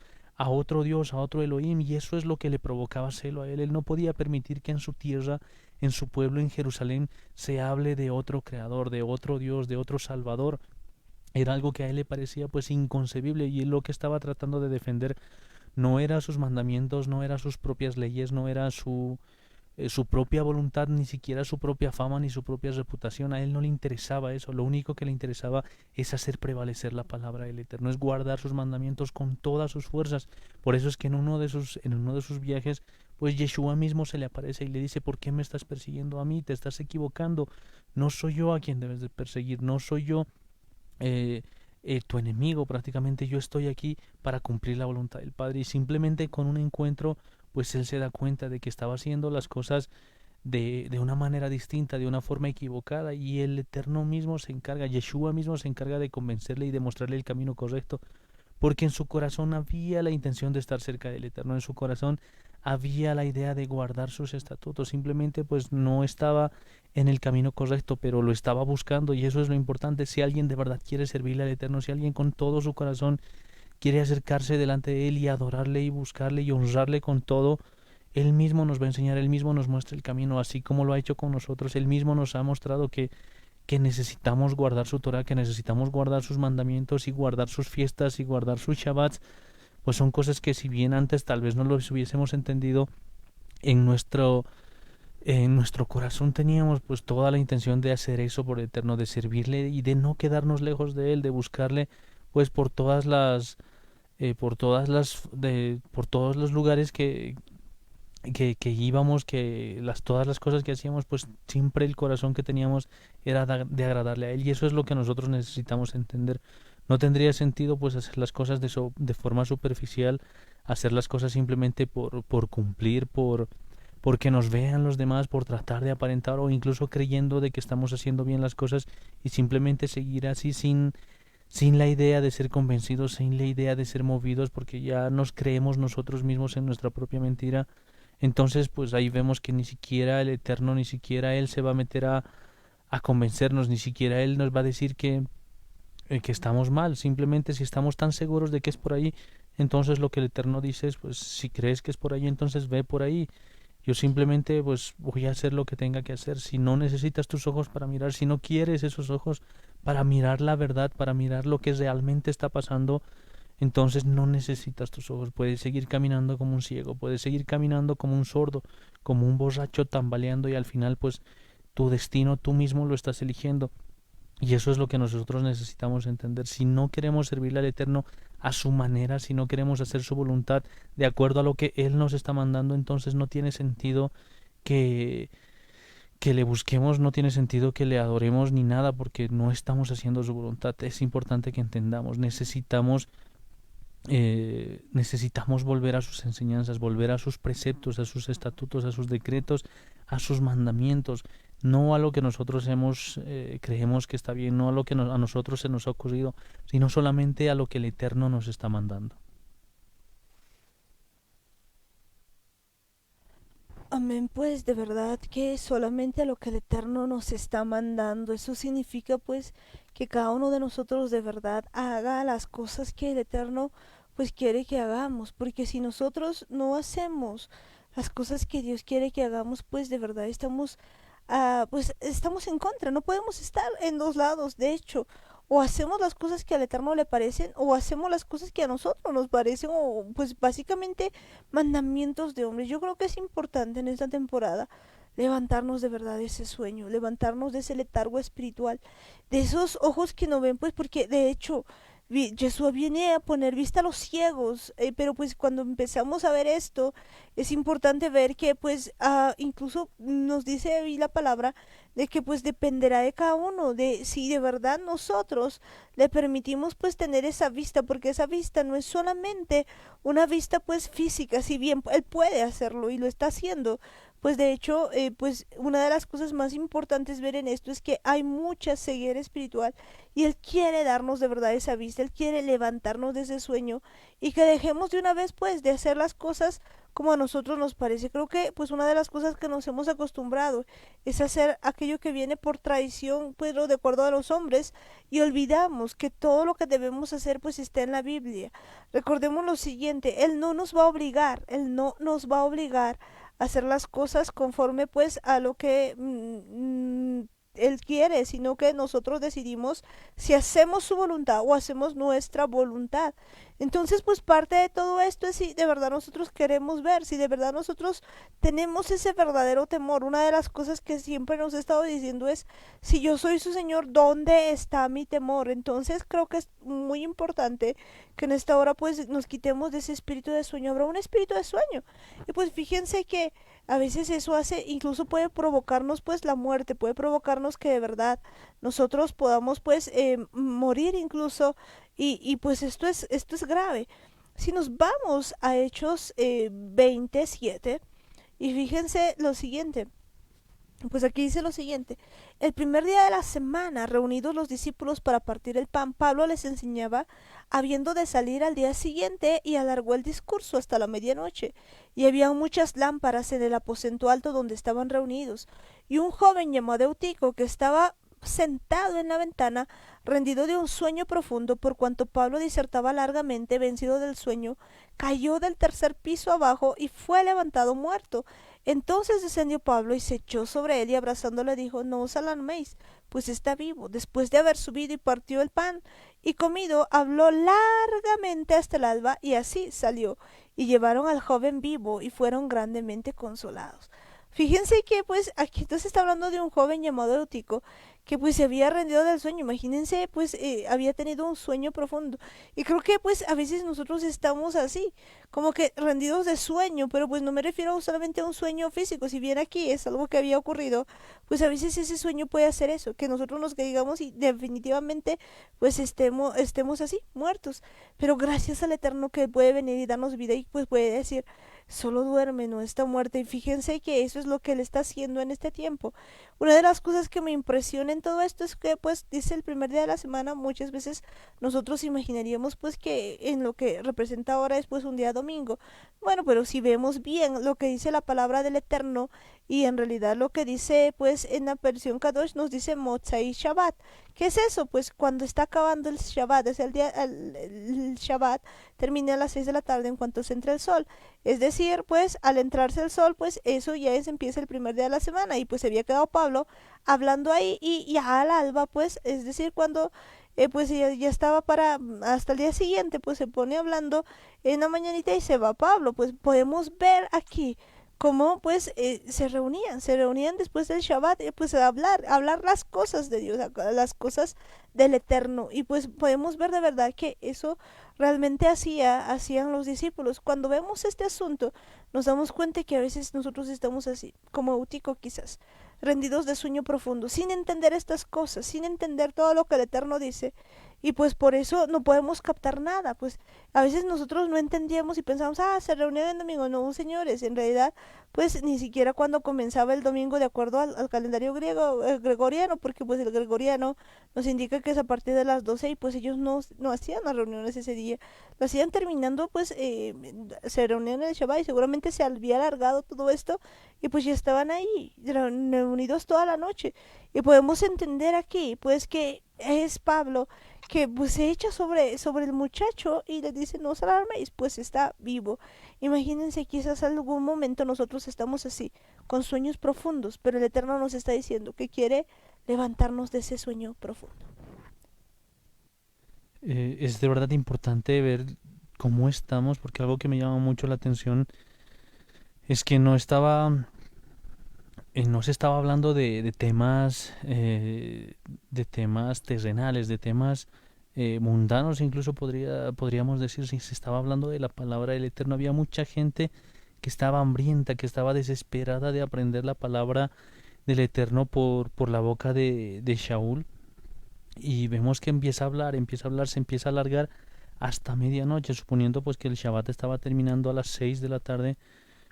Dios, a otro Elohim, y eso es lo que le provocaba celo a él. Él no podía permitir que en su tierra, en su pueblo, en Jerusalén, se hable de otro creador, de otro Dios, de otro Salvador. Era algo que a él le parecía pues inconcebible, y él lo que estaba tratando de defender no era sus mandamientos, no era sus propias leyes, no era su propia voluntad, ni siquiera su propia fama ni su propia reputación. A él no le interesaba eso. Lo único que le interesaba es hacer prevalecer la palabra del Eterno, es guardar sus mandamientos con todas sus fuerzas. Por eso es que en uno de sus viajes, pues Yeshua mismo se le aparece y le dice: ¿por qué me estás persiguiendo a mí? Te estás equivocando. No soy yo a quien debes de perseguir, no soy yo tu enemigo. Prácticamente yo estoy aquí para cumplir la voluntad del Padre. Y simplemente con un encuentro, pues él se da cuenta de que estaba haciendo las cosas de una manera distinta, de una forma equivocada, y el Eterno mismo se encarga, Yeshua mismo se encarga de convencerle y de mostrarle el camino correcto, porque en su corazón había la intención de estar cerca del Eterno, en su corazón había la idea de guardar sus estatutos. Simplemente pues no estaba en el camino correcto, pero lo estaba buscando, y eso es lo importante. Si alguien de verdad quiere servirle al Eterno, si alguien con todo su corazón quiere acercarse delante de Él y adorarle y buscarle y honrarle con todo, Él mismo nos va a enseñar, Él mismo nos muestra el camino, así como lo ha hecho con nosotros. Él mismo nos ha mostrado que necesitamos guardar su Torah, que necesitamos guardar sus mandamientos y guardar sus fiestas y guardar sus Shabbats. Pues son cosas que, si bien antes tal vez no los hubiésemos entendido, en nuestro corazón teníamos pues toda la intención de hacer eso por el Eterno, de servirle y de no quedarnos lejos de Él, de buscarle pues por todos los lugares que íbamos, todas las cosas que hacíamos, pues siempre el corazón que teníamos era de agradarle a Él. Y eso es lo que nosotros necesitamos entender. No tendría sentido pues hacer las cosas de forma superficial, hacer las cosas simplemente por cumplir, porque nos vean los demás, por tratar de aparentar, o incluso creyendo de que estamos haciendo bien las cosas, y simplemente seguir así sin la idea de ser convencidos, sin la idea de ser movidos, porque ya nos creemos nosotros mismos en nuestra propia mentira. Entonces pues ahí vemos que ni siquiera el Eterno, ni siquiera Él se va a meter a convencernos, ni siquiera Él nos va a decir que estamos mal. Simplemente, si estamos tan seguros de que es por ahí, entonces lo que el Eterno dice es: pues si crees que es por ahí, entonces ve por ahí. Yo simplemente pues voy a hacer lo que tenga que hacer. Si no necesitas tus ojos para mirar, si no quieres esos ojos para mirar la verdad, para mirar lo que realmente está pasando, entonces no necesitas tus ojos. Puedes seguir caminando como un ciego, puedes seguir caminando como un sordo, como un borracho tambaleando, y al final pues tu destino tú mismo lo estás eligiendo. Y eso es lo que nosotros necesitamos entender. Si no queremos servirle al Eterno a su manera, si no queremos hacer su voluntad de acuerdo a lo que Él nos está mandando, entonces no tiene sentido que, que le busquemos, no tiene sentido que le adoremos ni nada, porque no estamos haciendo su voluntad. Es importante que entendamos, necesitamos volver a sus enseñanzas, volver a sus preceptos, a sus estatutos, a sus decretos, a sus mandamientos, no a lo que nosotros creemos que está bien, no a lo que a nosotros se nos ha ocurrido, sino solamente a lo que el Eterno nos está mandando. Amén, pues de verdad que solamente a lo que el Eterno nos está mandando. Eso significa pues que cada uno de nosotros de verdad haga las cosas que el Eterno pues quiere que hagamos, porque si nosotros no hacemos las cosas que Dios quiere que hagamos, pues de verdad pues estamos en contra. No podemos estar en dos lados. De hecho, o hacemos las cosas que al Eterno le parecen, o hacemos las cosas que a nosotros nos parecen, o pues básicamente mandamientos de hombres. Yo creo que es importante en esta temporada levantarnos de verdad de ese sueño, levantarnos de ese letargo espiritual, de esos ojos que no ven, pues porque de hecho Jesús viene a poner vista a los ciegos, pero pues cuando empezamos a ver esto, es importante ver que pues incluso nos dice ahí la palabra de que pues dependerá de cada uno, de si de verdad nosotros le permitimos pues tener esa vista, porque esa vista no es solamente una vista pues física, si bien él puede hacerlo y lo está haciendo. Pues de hecho, pues una de las cosas más importantes ver en esto es que hay mucha ceguera espiritual, y Él quiere darnos de verdad esa vista. Él quiere levantarnos de ese sueño y que dejemos de una vez pues de hacer las cosas como a nosotros nos parece. Creo que pues una de las cosas que nos hemos acostumbrado es hacer aquello que viene por tradición, pues de acuerdo a los hombres, y olvidamos que todo lo que debemos hacer pues está en la Biblia. Recordemos lo siguiente: Él no nos va a obligar, Él no nos va a obligar hacer las cosas conforme pues a lo que Él quiere, sino que nosotros decidimos si hacemos su voluntad o hacemos nuestra voluntad. Entonces, pues parte de todo esto es si de verdad nosotros queremos ver, si de verdad nosotros tenemos ese verdadero temor. Una de las cosas que siempre nos he estado diciendo es, si yo soy su Señor, ¿dónde está mi temor? Entonces creo que es muy importante que en esta hora pues nos quitemos de ese espíritu de sueño. Habrá un espíritu de sueño. Y pues fíjense que a veces eso hace, incluso puede provocarnos pues la muerte, puede provocarnos que de verdad nosotros podamos pues morir incluso, pues esto es grave. Si nos vamos a Hechos 27, y fíjense lo siguiente, pues aquí dice lo siguiente: el primer día de la semana, reunidos los discípulos para partir el pan, Pablo les enseñaba, habiendo de salir al día siguiente, y alargó el discurso hasta la medianoche. Y había muchas lámparas en el aposento alto donde estaban reunidos. Y un joven llamado Eutico, que estaba sentado en la ventana, rendido de un sueño profundo, por cuanto Pablo disertaba largamente, vencido del sueño, cayó del tercer piso abajo y fue levantado muerto. Entonces descendió Pablo y se echó sobre él, y abrazándole dijo: no os alarméis, pues está vivo. Después de haber subido y partió el pan y comido, habló largamente hasta el alba, y así salió. Y llevaron al joven vivo y fueron grandemente consolados. Fíjense que pues aquí entonces está hablando de un joven llamado Eutico, que pues se había rendido del sueño. Imagínense, pues había tenido un sueño profundo. Y creo que pues a veces nosotros estamos así, como que rendidos de sueño, pero pues no me refiero solamente a un sueño físico. Si bien aquí es algo que había ocurrido, pues a veces ese sueño puede hacer eso, que nosotros nos caigamos y definitivamente pues estemos así, muertos. Pero gracias al Eterno, que puede venir y darnos vida, y pues puede decir: solo duerme, no está muerta. Y fíjense que eso es lo que él está haciendo en este tiempo. Una de las cosas que me impresiona en todo esto es que pues dice el primer día de la semana. Muchas veces nosotros imaginaríamos pues que en lo que representa ahora es pues un día domingo. Bueno, pero si vemos bien lo que dice la palabra del Eterno, y en realidad lo que dice pues en la versión Kadosh, nos dice Motzai Shabbat. ¿Qué es eso? Pues cuando está acabando el Shabbat, es el día, el Shabbat termina a las 6 de la tarde en cuanto se entra el sol. Es decir, pues al entrarse el sol, pues eso ya empieza el primer día de la semana. Y pues se había quedado Pablo hablando ahí, y ya al alba, pues, es decir, cuando pues ya estaba para hasta el día siguiente, pues se pone hablando en la mañanita y se va Pablo. Pues podemos ver aquí cómo pues se reunían después del Shabbat, pues a hablar las cosas de Dios, las cosas del Eterno. Y pues podemos ver de verdad que eso realmente hacían los discípulos. Cuando vemos este asunto, nos damos cuenta que a veces nosotros estamos así, como Eutico quizás, rendidos de sueño profundo, sin entender estas cosas, sin entender todo lo que el Eterno dice. Y pues por eso no podemos captar nada. Pues a veces nosotros no entendíamos y pensamos: se reunieron el domingo. No, señores, en realidad pues ni siquiera cuando comenzaba el domingo de acuerdo al calendario griego, gregoriano, porque pues el gregoriano nos indica que es a partir de las 12, y pues ellos no hacían las reuniones ese día, lo hacían terminando pues se reunían en el Shabbat, y seguramente se había alargado todo esto, y pues ya estaban ahí reunidos toda la noche. Y podemos entender aquí pues que es Pablo, que pues se echa sobre el muchacho y le dice: no os alarméis, pues está vivo. Imagínense, quizás algún momento nosotros estamos así, con sueños profundos, pero el Eterno nos está diciendo que quiere levantarnos de ese sueño profundo. Es de verdad importante ver cómo estamos, porque algo que me llama mucho la atención es que no se estaba hablando de temas terrenales, de temas mundanos. Incluso podríamos decir, si se estaba hablando de la palabra del Eterno. Había mucha gente que estaba hambrienta, que estaba desesperada de aprender la palabra del Eterno por la boca de Shaul. Y vemos que empieza a hablar, se empieza a alargar hasta medianoche, suponiendo pues que el Shabbat estaba terminando a las 6 de la tarde.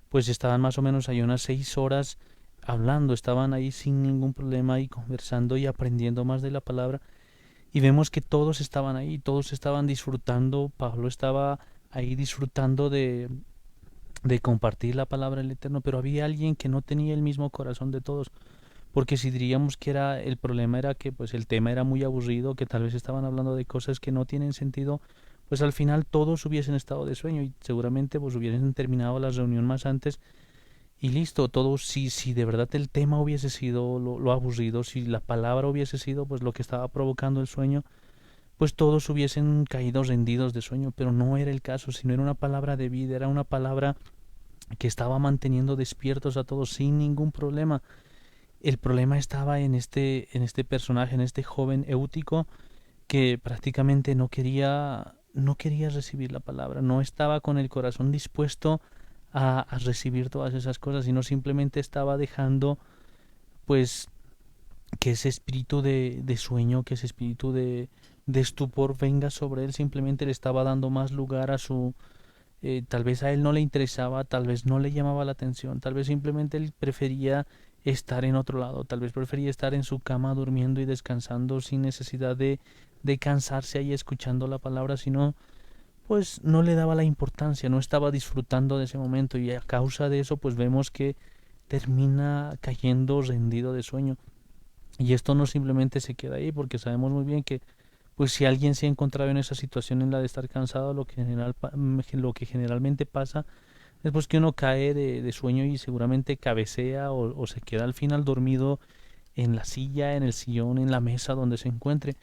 Pues estaban más o menos ahí unas 6 horas hablando, estaban ahí sin ningún problema y conversando y aprendiendo más de la palabra. Y vemos que todos estaban ahí, todos estaban disfrutando. Pablo estaba ahí disfrutando de compartir la palabra del Eterno, pero había alguien que no tenía el mismo corazón de todos, porque si diríamos que el problema era que pues el tema era muy aburrido, que tal vez estaban hablando de cosas que no tienen sentido, pues al final todos hubiesen estado de sueño, y seguramente pues hubiesen terminado la reunión más antes, y listo, todo, si de verdad el tema hubiese sido lo aburrido, si la palabra hubiese sido pues lo que estaba provocando el sueño, pues todos hubiesen caído rendidos de sueño, pero no era el caso, sino era una palabra de vida, era una palabra que estaba manteniendo despiertos a todos sin ningún problema. El problema estaba en este personaje, en este joven Eutico, que prácticamente no quería recibir la palabra, no estaba con el corazón dispuesto a recibir todas esas cosas, sino simplemente estaba dejando pues que ese espíritu de sueño, que ese espíritu de estupor venga sobre él, simplemente le estaba dando más lugar a su... tal vez a él no le interesaba, tal vez no le llamaba la atención, tal vez simplemente él prefería estar en otro lado, tal vez prefería estar en su cama durmiendo y descansando sin necesidad de cansarse ahí escuchando la palabra, sino pues no le daba la importancia, no estaba disfrutando de ese momento y a causa de eso pues vemos que termina cayendo rendido de sueño. Y esto no simplemente se queda ahí porque sabemos muy bien que pues si alguien se ha encontrado en esa situación en la de estar cansado, lo que generalmente pasa es pues que uno cae de sueño y seguramente cabecea o se queda al final dormido en la silla, en el sillón, en la mesa donde se encuentre.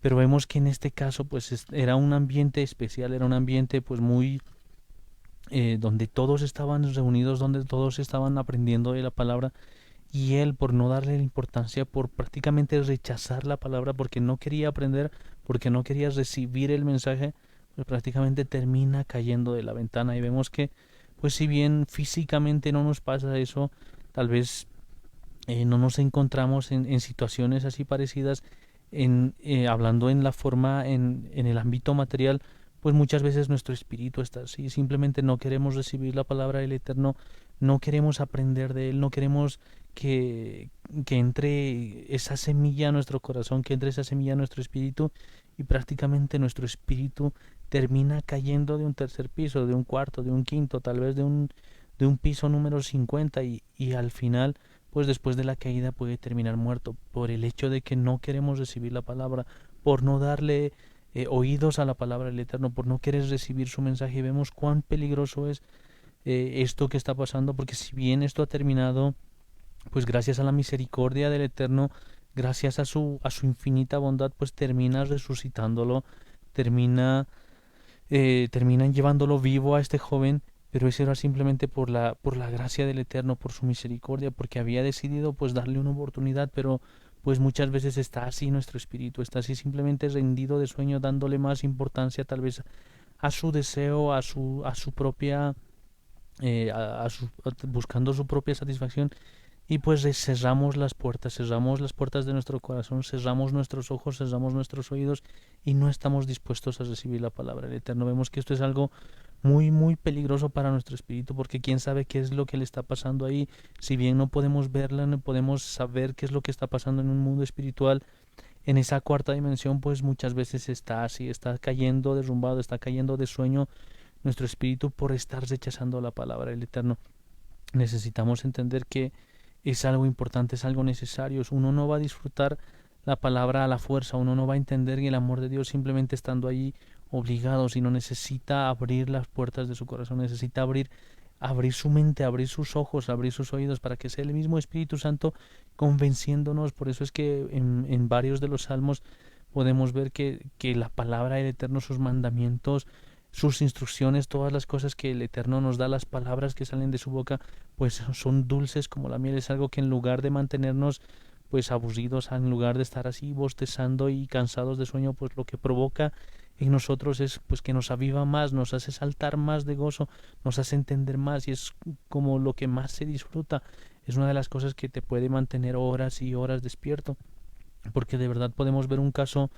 Pero vemos que en este caso pues era un ambiente especial, era un ambiente pues muy donde todos estaban reunidos, donde todos estaban aprendiendo de la palabra y él por no darle la importancia, por prácticamente rechazar la palabra porque no quería aprender, porque no quería recibir el mensaje, pues prácticamente termina cayendo de la ventana y vemos que pues si bien físicamente no nos pasa eso, tal vez no nos encontramos en situaciones así parecidas, hablando en la forma, en el ámbito material, pues muchas veces nuestro espíritu está así, simplemente no queremos recibir la palabra del Eterno, no queremos aprender de Él, no queremos que, que entre esa semilla a nuestro corazón, que entre esa semilla a nuestro espíritu y prácticamente nuestro espíritu termina cayendo de un tercer piso, de un cuarto, de un quinto, tal vez de un piso número 50 y al final pues después de la caída puede terminar muerto por el hecho de que no queremos recibir la palabra, por no darle oídos a la palabra del Eterno, por no querer recibir su mensaje. Y vemos cuán peligroso es esto que está pasando, porque si bien esto ha terminado, pues gracias a la misericordia del Eterno, gracias a su infinita bondad, pues termina resucitándolo, termina terminan llevándolo vivo a este joven, pero eso era simplemente por la gracia del Eterno, por su misericordia, porque había decidido pues darle una oportunidad, pero pues muchas veces está así nuestro espíritu, está así simplemente rendido de sueño, dándole más importancia tal vez a su deseo, a su propia, buscando su propia satisfacción y pues cerramos las puertas de nuestro corazón, cerramos nuestros ojos, cerramos nuestros oídos y no estamos dispuestos a recibir la palabra del Eterno. Vemos que esto es algo muy, muy peligroso para nuestro espíritu, porque quién sabe qué es lo que le está pasando ahí. Si bien no podemos verla, no podemos saber qué es lo que está pasando en un mundo espiritual, en esa cuarta dimensión, pues muchas veces está así, está cayendo derrumbado, está cayendo de sueño nuestro espíritu por estar rechazando la palabra del Eterno. Necesitamos entender que es algo importante, es algo necesario. Uno no va a disfrutar la palabra a la fuerza, uno no va a entender el amor de Dios simplemente estando ahí obligado, sino necesita abrir las puertas de su corazón, necesita abrir su mente, abrir sus ojos, abrir sus oídos para que sea el mismo Espíritu Santo convenciéndonos. Por eso es que en varios de los salmos podemos ver que la palabra del Eterno, sus mandamientos, sus instrucciones, todas las cosas que el Eterno nos da, las palabras que salen de su boca, pues son dulces como la miel. Es algo que en lugar de mantenernos pues aburridos, en lugar de estar así bostezando y cansados de sueño, pues lo que provoca en nosotros es pues que nos aviva más, nos hace saltar más de gozo, nos hace entender más y es como lo que más se disfruta. Es una de las cosas que te puede mantener horas y horas despierto, porque de verdad podemos ver un caso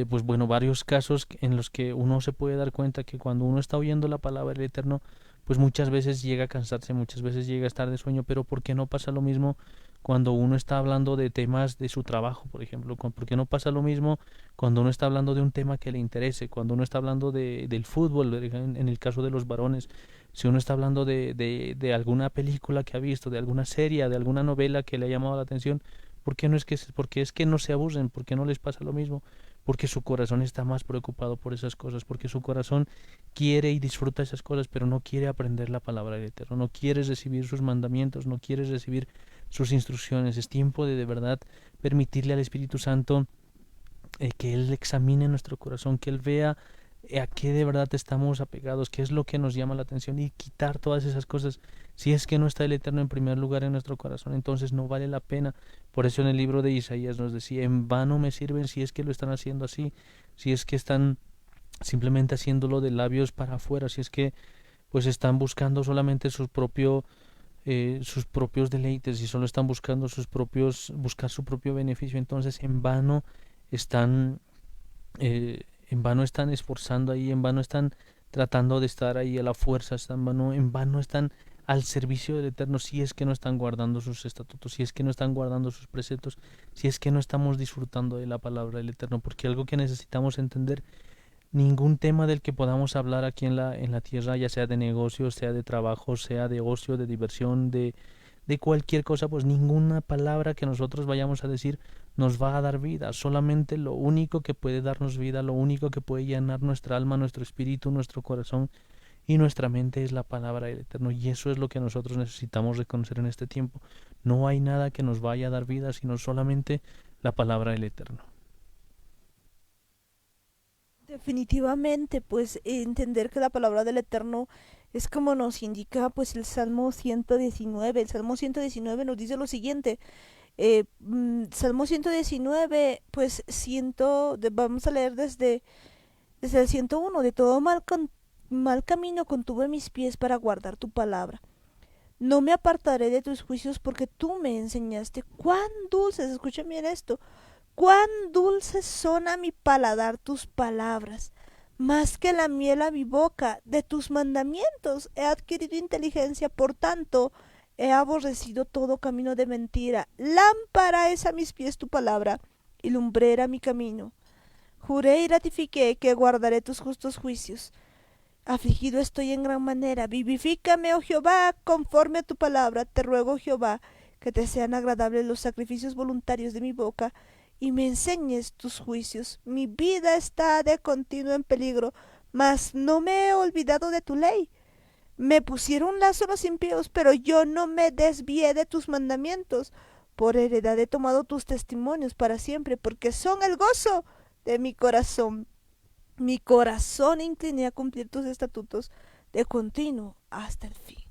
pues bueno, varios casos en los que uno se puede dar cuenta que cuando uno está oyendo la palabra del Eterno, pues muchas veces llega a cansarse, muchas veces llega a estar de sueño, pero ¿por qué no pasa lo mismo cuando uno está hablando de temas de su trabajo, por ejemplo? ¿Por qué no pasa lo mismo cuando uno está hablando de un tema que le interese, cuando uno está hablando del fútbol, en el caso de los varones, si uno está hablando de alguna película que ha visto, de alguna serie, de alguna novela que le ha llamado la atención? ¿Por qué no es que, porque es que no se aburren? ¿Por qué no les pasa lo mismo? porque su corazón está más preocupado por esas cosas, porque su corazón quiere y disfruta esas cosas, pero no quiere aprender la palabra del Eterno, no quiere recibir sus mandamientos, no quiere recibir sus instrucciones. Es tiempo de verdad permitirle al Espíritu Santo que Él examine nuestro corazón, que Él vea a qué de verdad estamos apegados, qué es lo que nos llama la atención, y quitar todas esas cosas. Si es que no está el Eterno en primer lugar en nuestro corazón, entonces no vale la pena. Por eso en el libro de Isaías nos decía: en vano me sirven si es que lo están haciendo así, si es que están simplemente haciéndolo de labios para afuera, si es que pues están buscando solamente sus propios deleites, y solo están buscando buscar su propio beneficio. Entonces están en vano están esforzando ahí, en vano están tratando de estar ahí a la fuerza, en vano están al servicio del Eterno, si es que no están guardando sus estatutos, si es que no están guardando sus preceptos, si es que no estamos disfrutando de la palabra del Eterno. Porque algo que necesitamos entender: ningún tema del que podamos hablar aquí en la tierra, ya sea de negocios, sea de trabajo, sea de ocio, de diversión, de cualquier cosa, pues ninguna palabra que nosotros vayamos a decir nos va a dar vida. Solamente lo único que puede darnos vida, lo único que puede llenar nuestra alma, nuestro espíritu, nuestro corazón y nuestra mente, es la palabra del Eterno. Y eso es lo que nosotros necesitamos reconocer en este tiempo. No hay nada que nos vaya a dar vida, sino solamente la palabra del Eterno. Definitivamente, pues entender que la palabra del Eterno es como nos indica pues el Salmo 119. El Salmo 119 nos dice lo siguiente. Salmo 119, pues vamos a leer desde el 101. De todo mal camino contuve mis pies para guardar tu palabra. No me apartaré de tus juicios porque tú me enseñaste. Cuán dulces, escuchen bien esto, cuán dulces son a mi paladar tus palabras, más que la miel a mi boca. De tus mandamientos he adquirido inteligencia, por tanto he aborrecido todo camino de mentira. Lámpara es a mis pies tu palabra y lumbrera mi camino. Juré y ratifiqué que guardaré tus justos juicios. Afligido estoy en gran manera. Vivifícame, oh Jehová, conforme a tu palabra. Te ruego, Jehová, que te sean agradables los sacrificios voluntarios de mi boca, y me enseñes tus juicios. Mi vida está de continuo en peligro, mas no me he olvidado de tu ley. Me pusieron lazo los impíos, pero yo no me desvié de tus mandamientos. Por heredad he tomado tus testimonios para siempre, porque son el gozo de mi corazón. Mi corazón incliné a cumplir tus estatutos de continuo hasta el fin.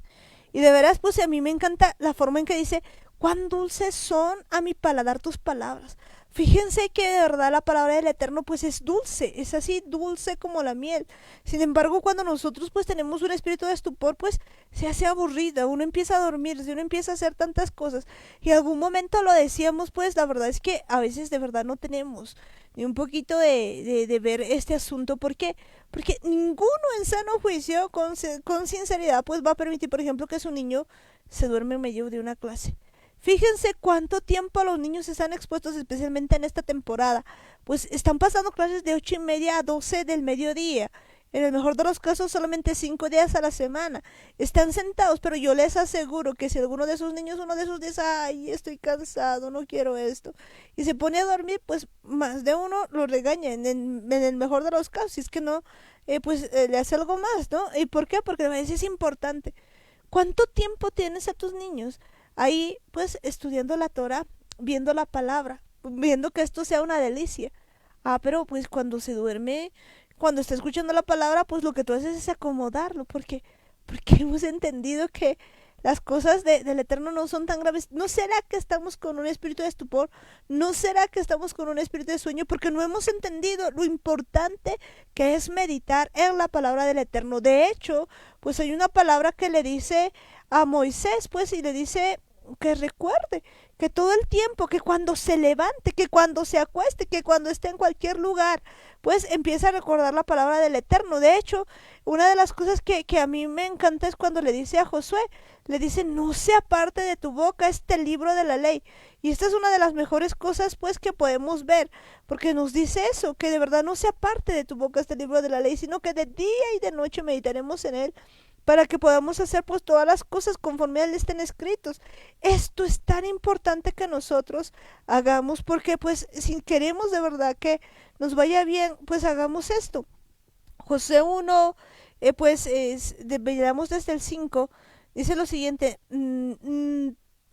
Y de veras, pues a mí me encanta la forma en que dice: cuán dulces son a mi paladar tus palabras. Fíjense que de verdad la palabra del Eterno pues es dulce, es así dulce como la miel. Sin embargo, cuando nosotros pues tenemos un espíritu de estupor, pues se hace aburrida, uno empieza a dormirse, uno empieza a hacer tantas cosas. Y en algún momento lo decíamos, pues la verdad es que a veces de verdad no tenemos ni un poquito de ver este asunto. ¿Por qué? Porque ninguno en sano juicio, con sinceridad, pues va a permitir, por ejemplo, que su niño se duerme en medio de una clase. Fíjense cuánto tiempo los niños están expuestos, especialmente en esta temporada. Pues están pasando clases de 8:30 a 12 del mediodía. En el mejor de los casos, solamente 5 días a la semana. Están sentados, pero yo les aseguro que si alguno de esos niños, uno de esos dice: ay, estoy cansado, no quiero esto, y se pone a dormir, pues más de uno lo regaña en el mejor de los casos. Si es que no, le hace algo más, ¿no? ¿Y por qué? Porque a veces es importante. ¿Cuánto tiempo tienes a tus niños ahí pues estudiando la Torah, viendo la palabra, viendo que esto sea una delicia? Pero pues cuando se duerme, cuando está escuchando la palabra, pues lo que tú haces es acomodarlo, porque hemos entendido que las cosas del Eterno no son tan graves. ¿No será que estamos con un espíritu de estupor? ¿No será que estamos con un espíritu de sueño? Porque no hemos entendido lo importante que es meditar en la palabra del Eterno. De hecho, pues hay una palabra que le dice a Moisés, pues, y le dice que recuerde que todo el tiempo, que cuando se levante, que cuando se acueste, que cuando esté en cualquier lugar, pues empieza a recordar la palabra del Eterno. De hecho, una de las cosas que a mí me encanta es cuando le dice a Josué, le dice: no se aparte de tu boca este libro de la ley. Y esta es una de las mejores cosas pues que podemos ver, porque nos dice eso, que de verdad no se aparte de tu boca este libro de la ley, sino que de día y de noche meditaremos en él, para que podamos hacer pues todas las cosas conforme a él estén escritos. Esto es tan importante importante que nosotros hagamos, porque pues si queremos de verdad que nos vaya bien, pues hagamos esto. José 1, veamos desde el 5, dice lo siguiente,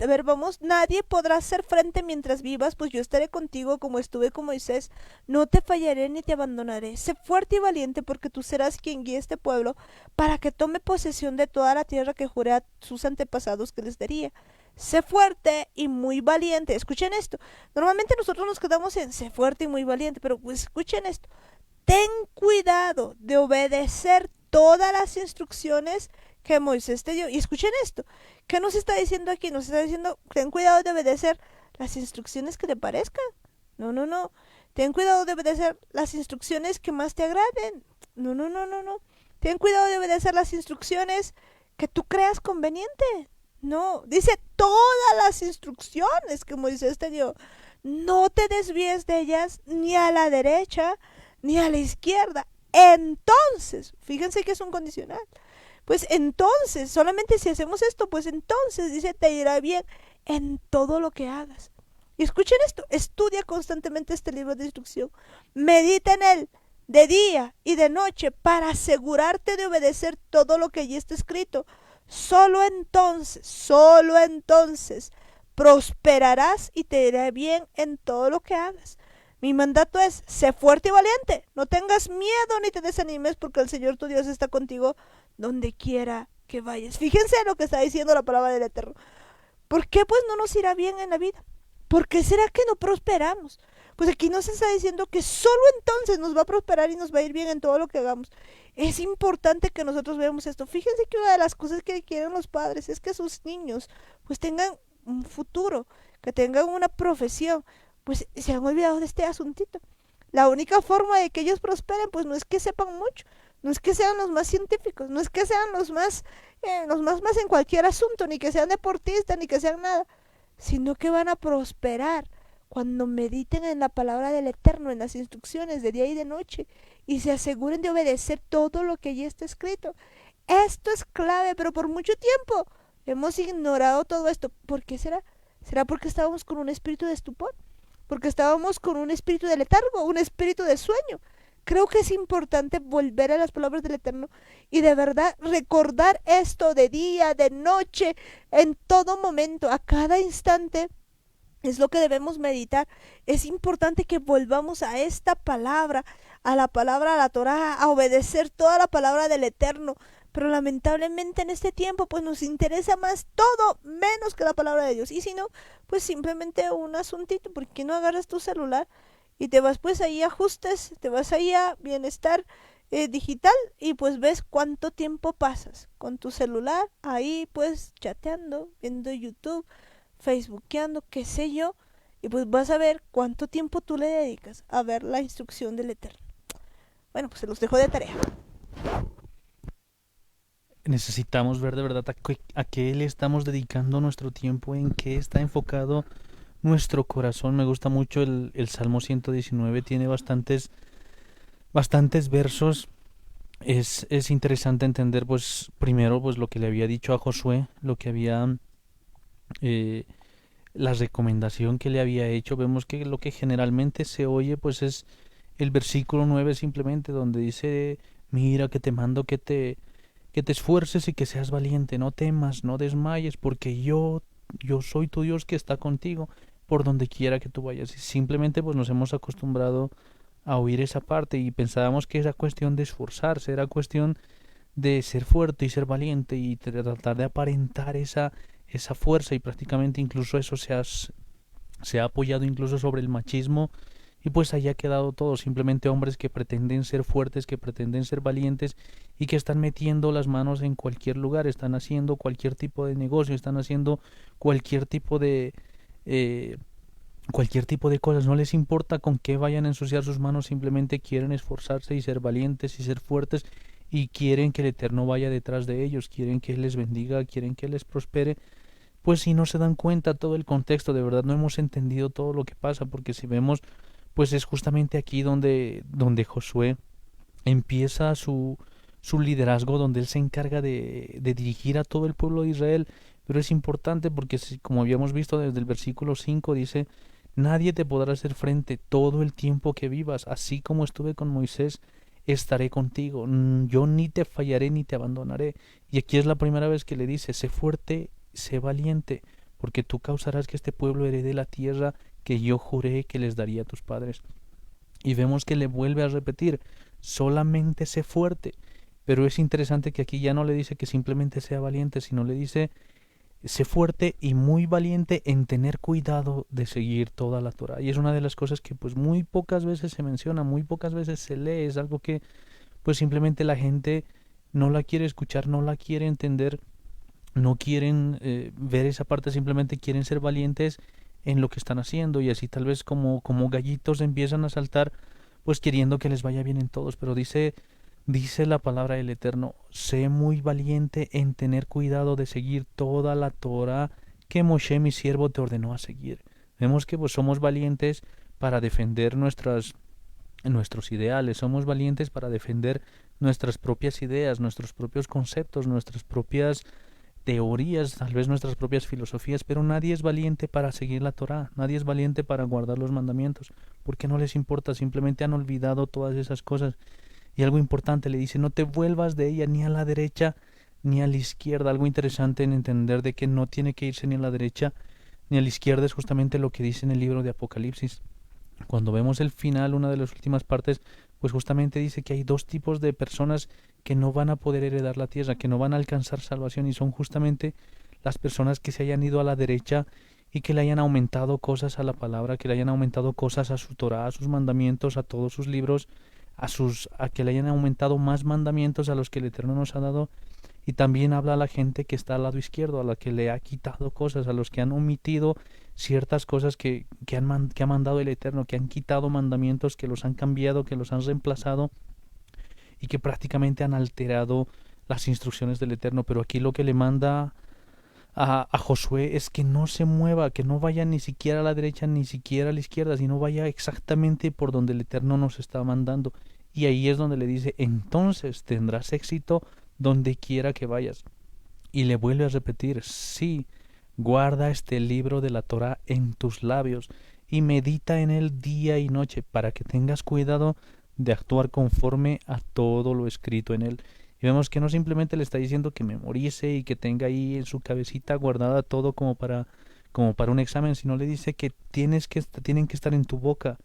a ver, vamos, nadie podrá hacer frente mientras vivas, pues yo estaré contigo como estuve con Moisés, no te fallaré ni te abandonaré. Sé fuerte y valiente, porque tú serás quien guíe este pueblo para que tome posesión de toda la tierra que juré a sus antepasados que les daría. Sé fuerte y muy valiente. Escuchen esto. Normalmente nosotros nos quedamos en sé fuerte y muy valiente, pero pues escuchen esto. Ten cuidado de obedecer todas las instrucciones que Moisés te dio. Y escuchen esto. ¿Qué nos está diciendo aquí? Nos está diciendo, ten cuidado de obedecer las instrucciones que te parezcan. No, no, no. Ten cuidado de obedecer las instrucciones que más te agraden. No, no, no, no, no. Ten cuidado de obedecer las instrucciones que tú creas conveniente. No, dice todas las instrucciones que Moisés te dio. No te desvíes de ellas ni a la derecha ni a la izquierda. Entonces, fíjense que es un condicional. Pues entonces, solamente si hacemos esto, pues entonces, dice, te irá bien en todo lo que hagas. Y escuchen esto, estudia constantemente este libro de instrucción. Medita en él de día y de noche para asegurarte de obedecer todo lo que allí está escrito. Solo entonces prosperarás y te irá bien en todo lo que hagas. Mi mandato es, sé fuerte y valiente, no tengas miedo ni te desanimes, porque el Señor tu Dios está contigo donde quiera que vayas. Fíjense lo que está diciendo la palabra del Eterno. ¿Por qué pues no nos irá bien en la vida? ¿Por qué será que no prosperamos? Pues aquí nos está diciendo que solo entonces nos va a prosperar y nos va a ir bien en todo lo que hagamos. Es importante que nosotros veamos esto. Fíjense que una de las cosas que quieren los padres es que sus niños pues tengan un futuro, que tengan una profesión. Pues se han olvidado de este asuntito. La única forma de que ellos prosperen pues no es que sepan mucho, no es que sean los más científicos, no es que sean los más en cualquier asunto, ni que sean deportistas, ni que sean nada, sino que van a prosperar cuando mediten en la palabra del Eterno, en las instrucciones de día y de noche, y se aseguren de obedecer todo lo que allí está escrito. Esto es clave, pero por mucho tiempo hemos ignorado todo esto. ¿Por qué será? ¿Será porque estábamos con un espíritu de estupor? Porque estábamos con un espíritu de letargo, un espíritu de sueño. Creo que es importante volver a las palabras del Eterno y de verdad recordar esto de día, de noche, en todo momento, a cada instante. Es lo que debemos meditar. Es importante que volvamos a esta palabra, a la Torá, a obedecer toda la palabra del Eterno. Pero lamentablemente en este tiempo pues nos interesa más todo menos que la palabra de Dios. Y si no, pues simplemente un asuntito. ¿Por qué no agarras tu celular y te vas pues ahí a ajustes, te vas ahí a bienestar digital y pues ves cuánto tiempo pasas con tu celular ahí pues chateando, viendo YouTube, facebookeando, qué sé yo, y pues vas a ver cuánto tiempo tú le dedicas a ver la instrucción del Eterno? Bueno, pues se los dejo de tarea. Necesitamos ver de verdad a qué le estamos dedicando nuestro tiempo, en qué está enfocado nuestro corazón. Me gusta mucho el Salmo 119, tiene bastantes versos. Es interesante entender pues primero pues lo que le había dicho a Josué, lo que había la recomendación que le había hecho. Vemos que lo que generalmente se oye pues es el versículo 9 simplemente, donde dice, mira que te mando que te esfuerces y que seas valiente, no temas, no desmayes, porque yo soy tu Dios que está contigo por donde quiera que tú vayas. Y simplemente pues nos hemos acostumbrado a oír esa parte y pensábamos que era cuestión de esforzarse, era cuestión de ser fuerte y ser valiente y tratar de aparentar esa fuerza, y prácticamente incluso eso se ha apoyado incluso sobre el machismo, y pues ahí ha quedado todo, simplemente hombres que pretenden ser fuertes, que pretenden ser valientes y que están metiendo las manos en cualquier lugar, están haciendo cualquier tipo de negocio, están haciendo cualquier tipo de cosas, no les importa con qué vayan a ensuciar sus manos, simplemente quieren esforzarse y ser valientes y ser fuertes, y quieren que el Eterno vaya detrás de ellos, quieren que Él les bendiga, quieren que les prospere. Pues si no se dan cuenta todo el contexto, de verdad no hemos entendido todo lo que pasa, porque si vemos, pues es justamente aquí donde Josué empieza su liderazgo, donde él se encarga de dirigir a todo el pueblo de Israel. Pero es importante porque, como habíamos visto desde el versículo 5, dice, nadie te podrá hacer frente todo el tiempo que vivas, así como estuve con Moisés, estaré contigo, yo ni te fallaré ni te abandonaré. Y aquí es la primera vez que le dice, sé fuerte, sé valiente, porque tú causarás que este pueblo herede la tierra que yo juré que les daría a tus padres. Y vemos que le vuelve a repetir, solamente sé fuerte. Pero es interesante que aquí ya no le dice que simplemente sea valiente, sino le dice, sé fuerte y muy valiente en tener cuidado de seguir toda la Torah. Y es una de las cosas que pues muy pocas veces se menciona, muy pocas veces se lee, es algo que pues simplemente la gente no la quiere escuchar, no la quiere entender, no quieren ver esa parte, simplemente quieren ser valientes en lo que están haciendo y así tal vez como gallitos empiezan a saltar pues queriendo que les vaya bien en todos, pero dice la palabra del Eterno, sé muy valiente en tener cuidado de seguir toda la Torah que Moshe mi siervo te ordenó a seguir. Vemos que pues somos valientes para defender nuestros ideales, somos valientes para defender nuestras propias ideas, nuestros propios conceptos, nuestras propias teorías, tal vez nuestras propias filosofías, pero nadie es valiente para seguir la Torá, nadie es valiente para guardar los mandamientos, porque no les importa, simplemente han olvidado todas esas cosas. Y algo importante le dice, no te vuelvas de ella ni a la derecha ni a la izquierda. Algo interesante en entender de que no tiene que irse ni a la derecha ni a la izquierda es justamente lo que dice en el libro de Apocalipsis. Cuando vemos el final, una de las últimas partes, pues justamente dice que hay dos tipos de personas que no van a poder heredar la tierra, que no van a alcanzar salvación, y son justamente las personas que se hayan ido a la derecha y que le hayan aumentado cosas a la palabra, que le hayan aumentado cosas a su Torah, a sus mandamientos, a todos sus libros, a que le hayan aumentado más mandamientos a los que el Eterno nos ha dado. Y también habla a la gente que está al lado izquierdo, a la que le ha quitado cosas, a los que han omitido ciertas cosas que ha mandado el Eterno, que han quitado mandamientos, que los han cambiado, que los han reemplazado y que prácticamente han alterado las instrucciones del Eterno. Pero aquí lo que le manda a Josué es que no se mueva, que no vaya ni siquiera a la derecha ni siquiera a la izquierda, sino vaya exactamente por donde el Eterno nos está mandando. Y ahí es donde le dice, entonces tendrás éxito donde quiera que vayas. Y le vuelve a repetir, sí, guarda este libro de la Torá en tus labios y medita en él día y noche para que tengas cuidado de actuar conforme a todo lo escrito en él. Y vemos que no simplemente le está diciendo que memorice y que tenga ahí en su cabecita guardada todo como para un examen, sino le dice que tienen que estar en tu boca,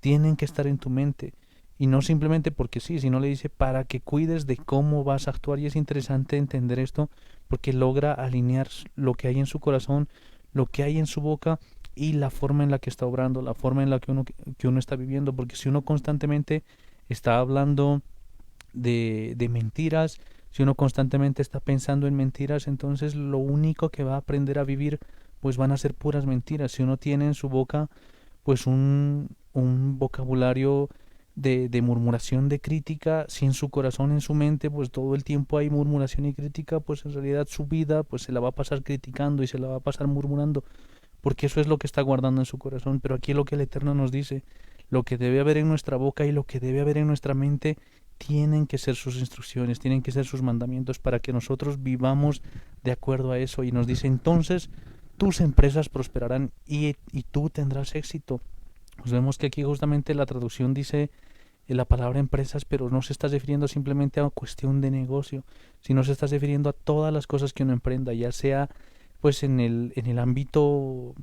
tienen que estar en tu mente. Y no simplemente porque sí, sino le dice para que cuides de cómo vas a actuar. Y es interesante entender esto porque logra alinear lo que hay en su corazón, lo que hay en su boca y la forma en la que está obrando, la forma en la que uno está viviendo. Porque si uno constantemente está hablando de mentiras, si uno constantemente está pensando en mentiras, entonces lo único que va a aprender a vivir pues van a ser puras mentiras. Si uno tiene en su boca pues un vocabulario de murmuración, de crítica, si en su corazón, en su mente, pues todo el tiempo hay murmuración y crítica, pues en realidad su vida pues se la va a pasar criticando y se la va a pasar murmurando, porque eso es lo que está guardando en su corazón. Pero aquí lo que el Eterno nos dice, lo que debe haber en nuestra boca y lo que debe haber en nuestra mente, tienen que ser sus instrucciones, tienen que ser sus mandamientos para que nosotros vivamos de acuerdo a eso. Y nos dice, entonces tus empresas prosperarán y tú tendrás éxito. Pues vemos que aquí justamente la traducción dice la palabra empresas, pero no se está refiriendo simplemente a una cuestión de negocio, sino se está refiriendo a todas las cosas que uno emprenda, ya sea pues en el ámbito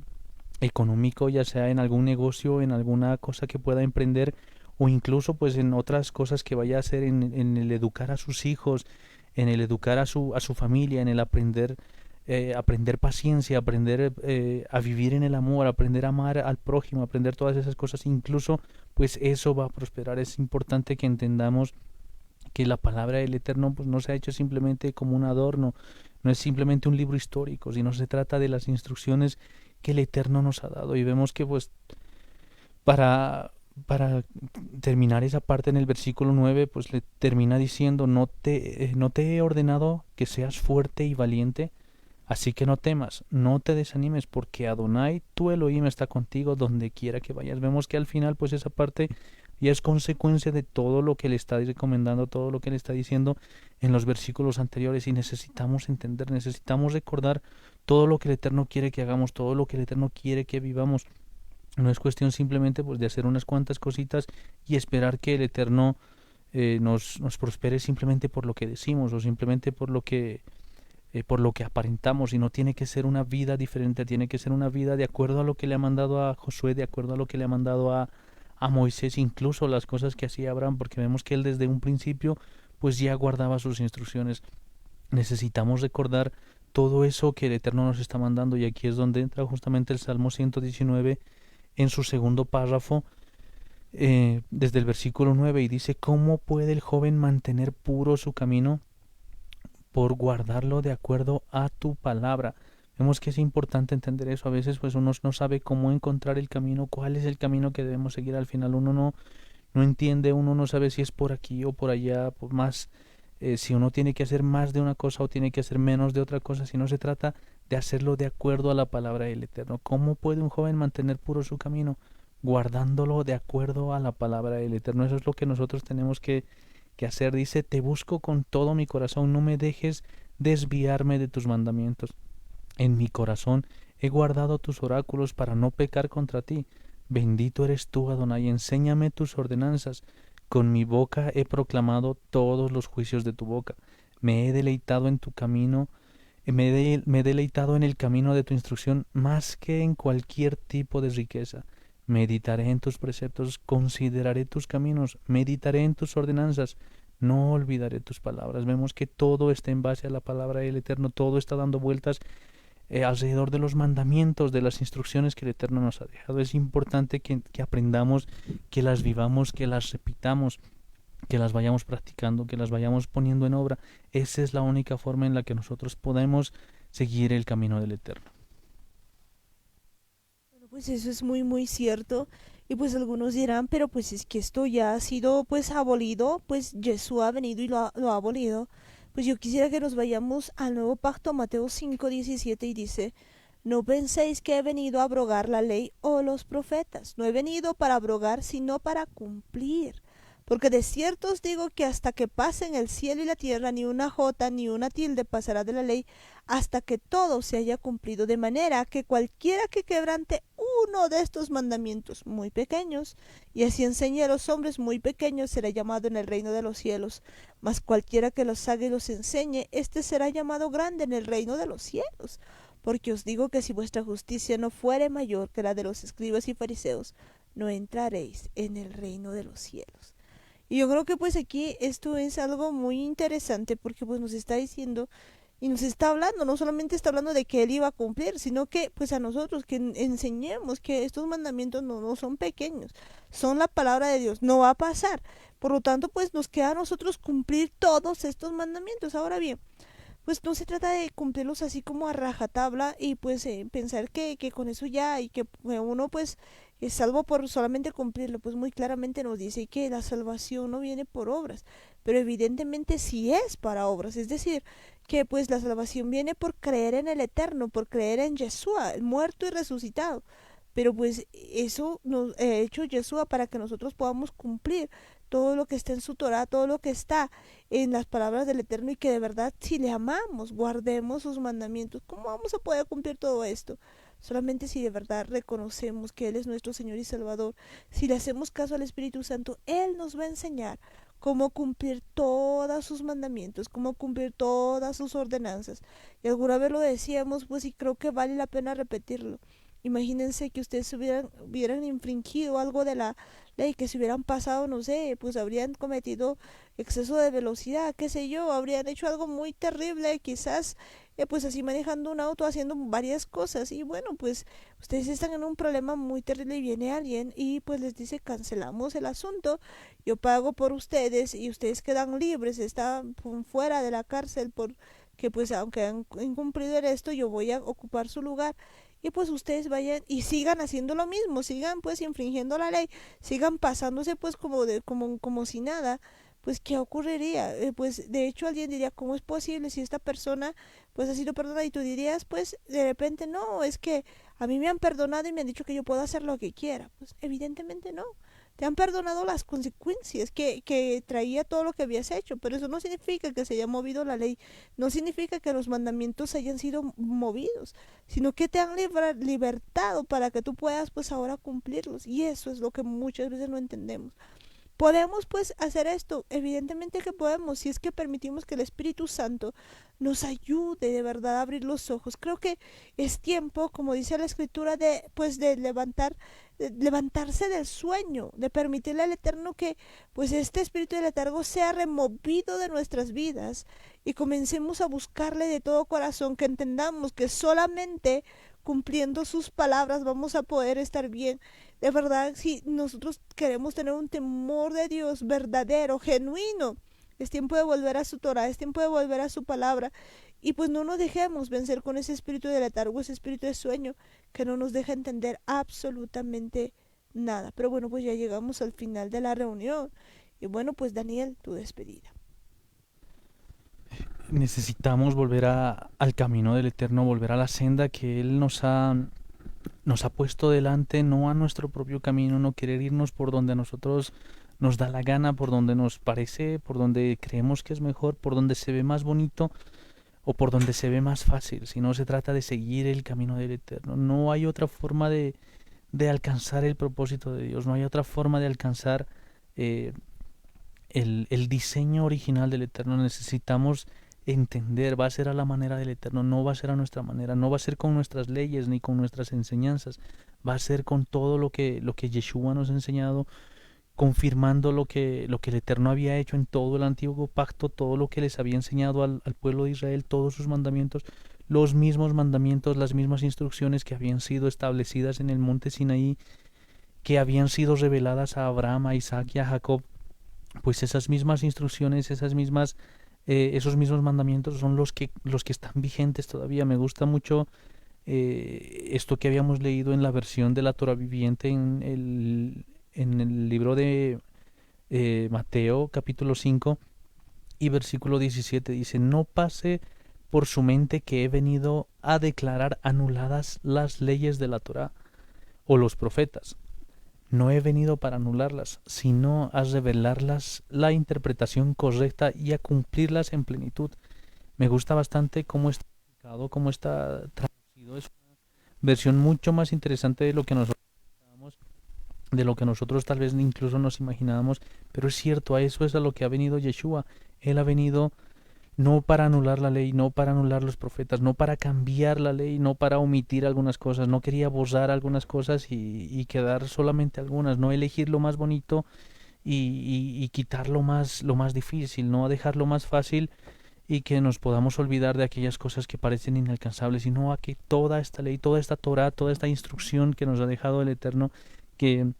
económico, ya sea en algún negocio, en alguna cosa que pueda emprender, o incluso pues en otras cosas que vaya a hacer, en el educar a sus hijos, en el educar a su familia, en el aprender paciencia, aprender a vivir en el amor, aprender a amar al prójimo, aprender todas esas cosas, incluso pues eso va a prosperar. Es importante que entendamos que la palabra del Eterno pues no se ha hecho simplemente como un adorno, no es simplemente un libro histórico, sino se trata de las instrucciones que el Eterno nos ha dado. Y vemos que pues para terminar esa parte en el versículo 9 pues le termina diciendo, no te he ordenado que seas fuerte y valiente. Así que no temas, no te desanimes, porque Adonai, tu Elohim, está contigo donde quiera que vayas. Vemos que al final, pues esa parte ya es consecuencia de todo lo que le está recomendando, todo lo que le está diciendo en los versículos anteriores. Y necesitamos entender, necesitamos recordar todo lo que el Eterno quiere que hagamos, todo lo que el Eterno quiere que vivamos. No es cuestión simplemente pues de hacer unas cuantas cositas y esperar que el Eterno nos prospere simplemente por lo que decimos o simplemente por lo que aparentamos, y no tiene que ser una vida diferente, tiene que ser una vida de acuerdo a lo que le ha mandado a Josué, de acuerdo a lo que le ha mandado a Moisés, incluso las cosas que hacía Abraham, porque vemos que él desde un principio pues ya guardaba sus instrucciones. Necesitamos recordar todo eso que el Eterno nos está mandando, y aquí es donde entra justamente el Salmo 119 en su segundo párrafo, desde el versículo 9, y dice: ¿Cómo puede el joven mantener puro su camino? Por guardarlo de acuerdo a tu palabra. Vemos que es importante entender eso. A veces pues uno no sabe cómo encontrar el camino, cuál es el camino que debemos seguir. Al final uno no entiende, uno no sabe si es por aquí o por allá, por más, si uno tiene que hacer más de una cosa o tiene que hacer menos de otra cosa, si no se trata de hacerlo de acuerdo a la palabra del Eterno. ¿Cómo puede un joven mantener puro su camino? Guardándolo de acuerdo a la palabra del Eterno. Eso es lo que nosotros tenemos que hacer. Dice: te busco con todo mi corazón, no me dejes desviarme de tus mandamientos. En mi corazón he guardado tus oráculos para no pecar contra ti. Bendito eres tú, Adonai, enséñame tus ordenanzas. Con mi boca he proclamado todos los juicios de tu boca. Me he deleitado en tu camino, me he deleitado en el camino de tu instrucción más que en cualquier tipo de riqueza. Meditaré en tus preceptos, consideraré tus caminos, meditaré en tus ordenanzas, no olvidaré tus palabras. Vemos que todo está en base a la palabra del Eterno, todo está dando vueltas alrededor de los mandamientos, de las instrucciones que el Eterno nos ha dejado. Es importante que aprendamos, que las vivamos, que las repitamos, que las vayamos practicando, que las vayamos poniendo en obra. Esa es la única forma en la que nosotros podemos seguir el camino del Eterno. Pues eso es muy muy cierto. Y pues algunos dirán, pero pues es que esto ya ha sido pues abolido, pues Jesús ha venido y lo ha abolido. Pues yo quisiera que nos vayamos al nuevo pacto, Mateo 5:17, y dice: no penséis que he venido a abrogar la ley o los profetas. No he venido para abrogar, sino para cumplir. Porque de cierto os digo que hasta que pasen el cielo y la tierra, ni una jota ni una tilde pasará de la ley, hasta que todo se haya cumplido. De manera que cualquiera que quebrante uno de estos mandamientos muy pequeños, y así enseñe a los hombres muy pequeños, será llamado en el reino de los cielos. Mas cualquiera que los haga y los enseñe, éste será llamado grande en el reino de los cielos. Porque os digo que si vuestra justicia no fuere mayor que la de los escribas y fariseos, no entraréis en el reino de los cielos. Y yo creo que pues aquí esto es algo muy interesante, porque pues nos está diciendo y nos está hablando, no solamente está hablando de que él iba a cumplir, sino que pues a nosotros que enseñemos que estos mandamientos no son pequeños, son la palabra de Dios, no va a pasar. Por lo tanto pues nos queda a nosotros cumplir todos estos mandamientos. Ahora bien, pues no se trata de cumplirlos así como a rajatabla y pues pensar que con eso ya, y que uno pues es salvo por solamente cumplirlo. Pues muy claramente nos dice que la salvación no viene por obras, pero evidentemente sí es para obras. Es decir, que pues la salvación viene por creer en el Eterno, por creer en Yeshua, el muerto y resucitado. Pero pues eso nos ha hecho Yeshua para que nosotros podamos cumplir todo lo que está en su Torah, todo lo que está en las palabras del Eterno, y que de verdad, si le amamos, guardemos sus mandamientos. ¿Cómo vamos a poder cumplir todo esto? Solamente si de verdad reconocemos que Él es nuestro Señor y Salvador, si le hacemos caso al Espíritu Santo, Él nos va a enseñar cómo cumplir todos sus mandamientos, cómo cumplir todas sus ordenanzas. Y alguna vez lo decíamos, pues, y creo que vale la pena repetirlo. Imagínense que ustedes hubieran infringido algo de la ley, que si hubieran pasado, no sé, pues habrían cometido exceso de velocidad, qué sé yo, habrían hecho algo muy terrible, quizás pues así manejando un auto, haciendo varias cosas. Y bueno, pues ustedes están en un problema muy terrible y viene alguien y pues les dice: cancelamos el asunto, yo pago por ustedes y ustedes quedan libres, están fuera de la cárcel, porque pues aunque han incumplido en esto, yo voy a ocupar su lugar. Y pues ustedes vayan y sigan haciendo lo mismo, sigan pues infringiendo la ley, sigan pasándose pues como si nada. Pues qué ocurriría. Pues de hecho alguien diría: ¿cómo es posible si esta persona pues ha sido perdonada? Y tú dirías pues de repente: no, es que a mí me han perdonado y me han dicho que yo puedo hacer lo que quiera. Pues evidentemente no. te han perdonado las consecuencias que traía todo lo que habías hecho, pero eso no significa que se haya movido la ley, no significa que los mandamientos hayan sido movidos, sino que te han libertado para que tú puedas pues ahora cumplirlos, y eso es lo que muchas veces no entendemos. ¿Podemos pues hacer esto? Evidentemente que podemos, si es que permitimos que el Espíritu Santo nos ayude de verdad a abrir los ojos. Creo que es tiempo, como dice la Escritura, de pues de levantarse del sueño, de permitirle al Eterno que pues este espíritu de letargo sea removido de nuestras vidas y comencemos a buscarle de todo corazón, que entendamos que solamente cumpliendo sus palabras vamos a poder estar bien. De verdad, si nosotros queremos tener un temor de Dios verdadero, genuino, es tiempo de volver a su Torah, es tiempo de volver a su palabra. Y pues no nos dejemos vencer con ese espíritu de letargo, ese espíritu de sueño, que no nos deja entender absolutamente nada. Pero bueno, pues ya llegamos al final de la reunión. Y bueno, pues Daniel, tu despedida. Necesitamos volver al camino del Eterno, volver a la senda que Él nos ha puesto delante, no a nuestro propio camino, no querer irnos por donde a nosotros nos da la gana, por donde nos parece, por donde creemos que es mejor, por donde se ve más bonito o por donde se ve más fácil, sino se trata de seguir el camino del Eterno. No hay otra forma de alcanzar el propósito de Dios, no hay otra forma de alcanzar eh, el diseño original del Eterno. Necesitamos entender, va a ser a la manera del Eterno, no va a ser a nuestra manera, no va a ser con nuestras leyes ni con nuestras enseñanzas, va a ser con todo lo que Yeshua nos ha enseñado, confirmando lo que el Eterno había hecho en todo el antiguo pacto, todo lo que les había enseñado al pueblo de Israel, todos sus mandamientos, los mismos mandamientos, las mismas instrucciones que habían sido establecidas en el monte Sinaí, que habían sido reveladas a Abraham, a Isaac y a Jacob. Pues esas mismas instrucciones, esos mismos mandamientos son los que están vigentes todavía. Me gusta mucho esto que habíamos leído en la versión de la Torah viviente en el libro de Mateo capítulo 5 y versículo 17. Dice: no pase por su mente que he venido a declarar anuladas las leyes de la Torah o los profetas. No he venido para anularlas, sino a revelarlas la interpretación correcta y a cumplirlas en plenitud. Me gusta bastante cómo está explicado, cómo está traducido. Es una versión mucho más interesante de lo que nosotros pensábamos, de lo que nosotros tal vez incluso nos imaginábamos. Pero es cierto, a eso es a lo que ha venido Yeshua. Él ha venido no para anular la ley, no para anular los profetas, no para cambiar la ley, no para omitir algunas cosas. No quería borrar algunas cosas y quedar solamente algunas, no elegir lo más bonito y quitar lo más difícil, no dejar lo más fácil y que nos podamos olvidar de aquellas cosas que parecen inalcanzables, sino a que toda esta ley, toda esta Torah, toda esta instrucción que nos ha dejado el Eterno, que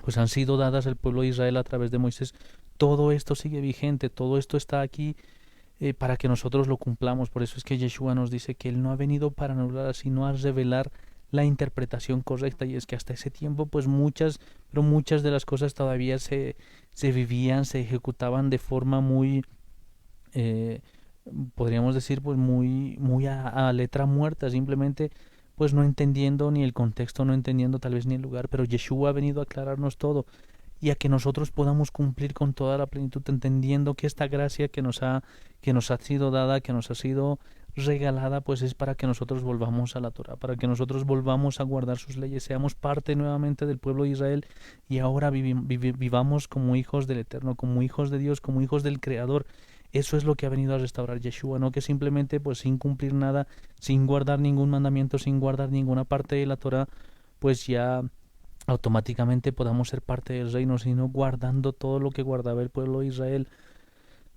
pues han sido dadas al pueblo de Israel a través de Moisés, todo esto sigue vigente, todo esto está aquí para que nosotros lo cumplamos. Por eso es que Yeshua nos dice que Él no ha venido para anular, sino a revelar la interpretación correcta. Y es que hasta ese tiempo, pues muchas de las cosas todavía se vivían, se ejecutaban de forma muy, podríamos decir, pues muy a letra muerta, simplemente pues no entendiendo ni el contexto, no entendiendo tal vez ni el lugar. Pero Yeshua ha venido a aclararnos todo y a que nosotros podamos cumplir con toda la plenitud, entendiendo que esta gracia que nos ha sido dada, que nos ha sido regalada, pues es para que nosotros volvamos a la Torah, para que nosotros volvamos a guardar sus leyes, seamos parte nuevamente del pueblo de Israel y ahora vivamos como hijos del Eterno, como hijos de Dios, como hijos del Creador. Eso es lo que ha venido a restaurar Yeshua, no que simplemente pues sin cumplir nada, sin guardar ningún mandamiento, sin guardar ninguna parte de la Torah, pues ya automáticamente podamos ser parte del reino, sino guardando todo lo que guardaba el pueblo de Israel,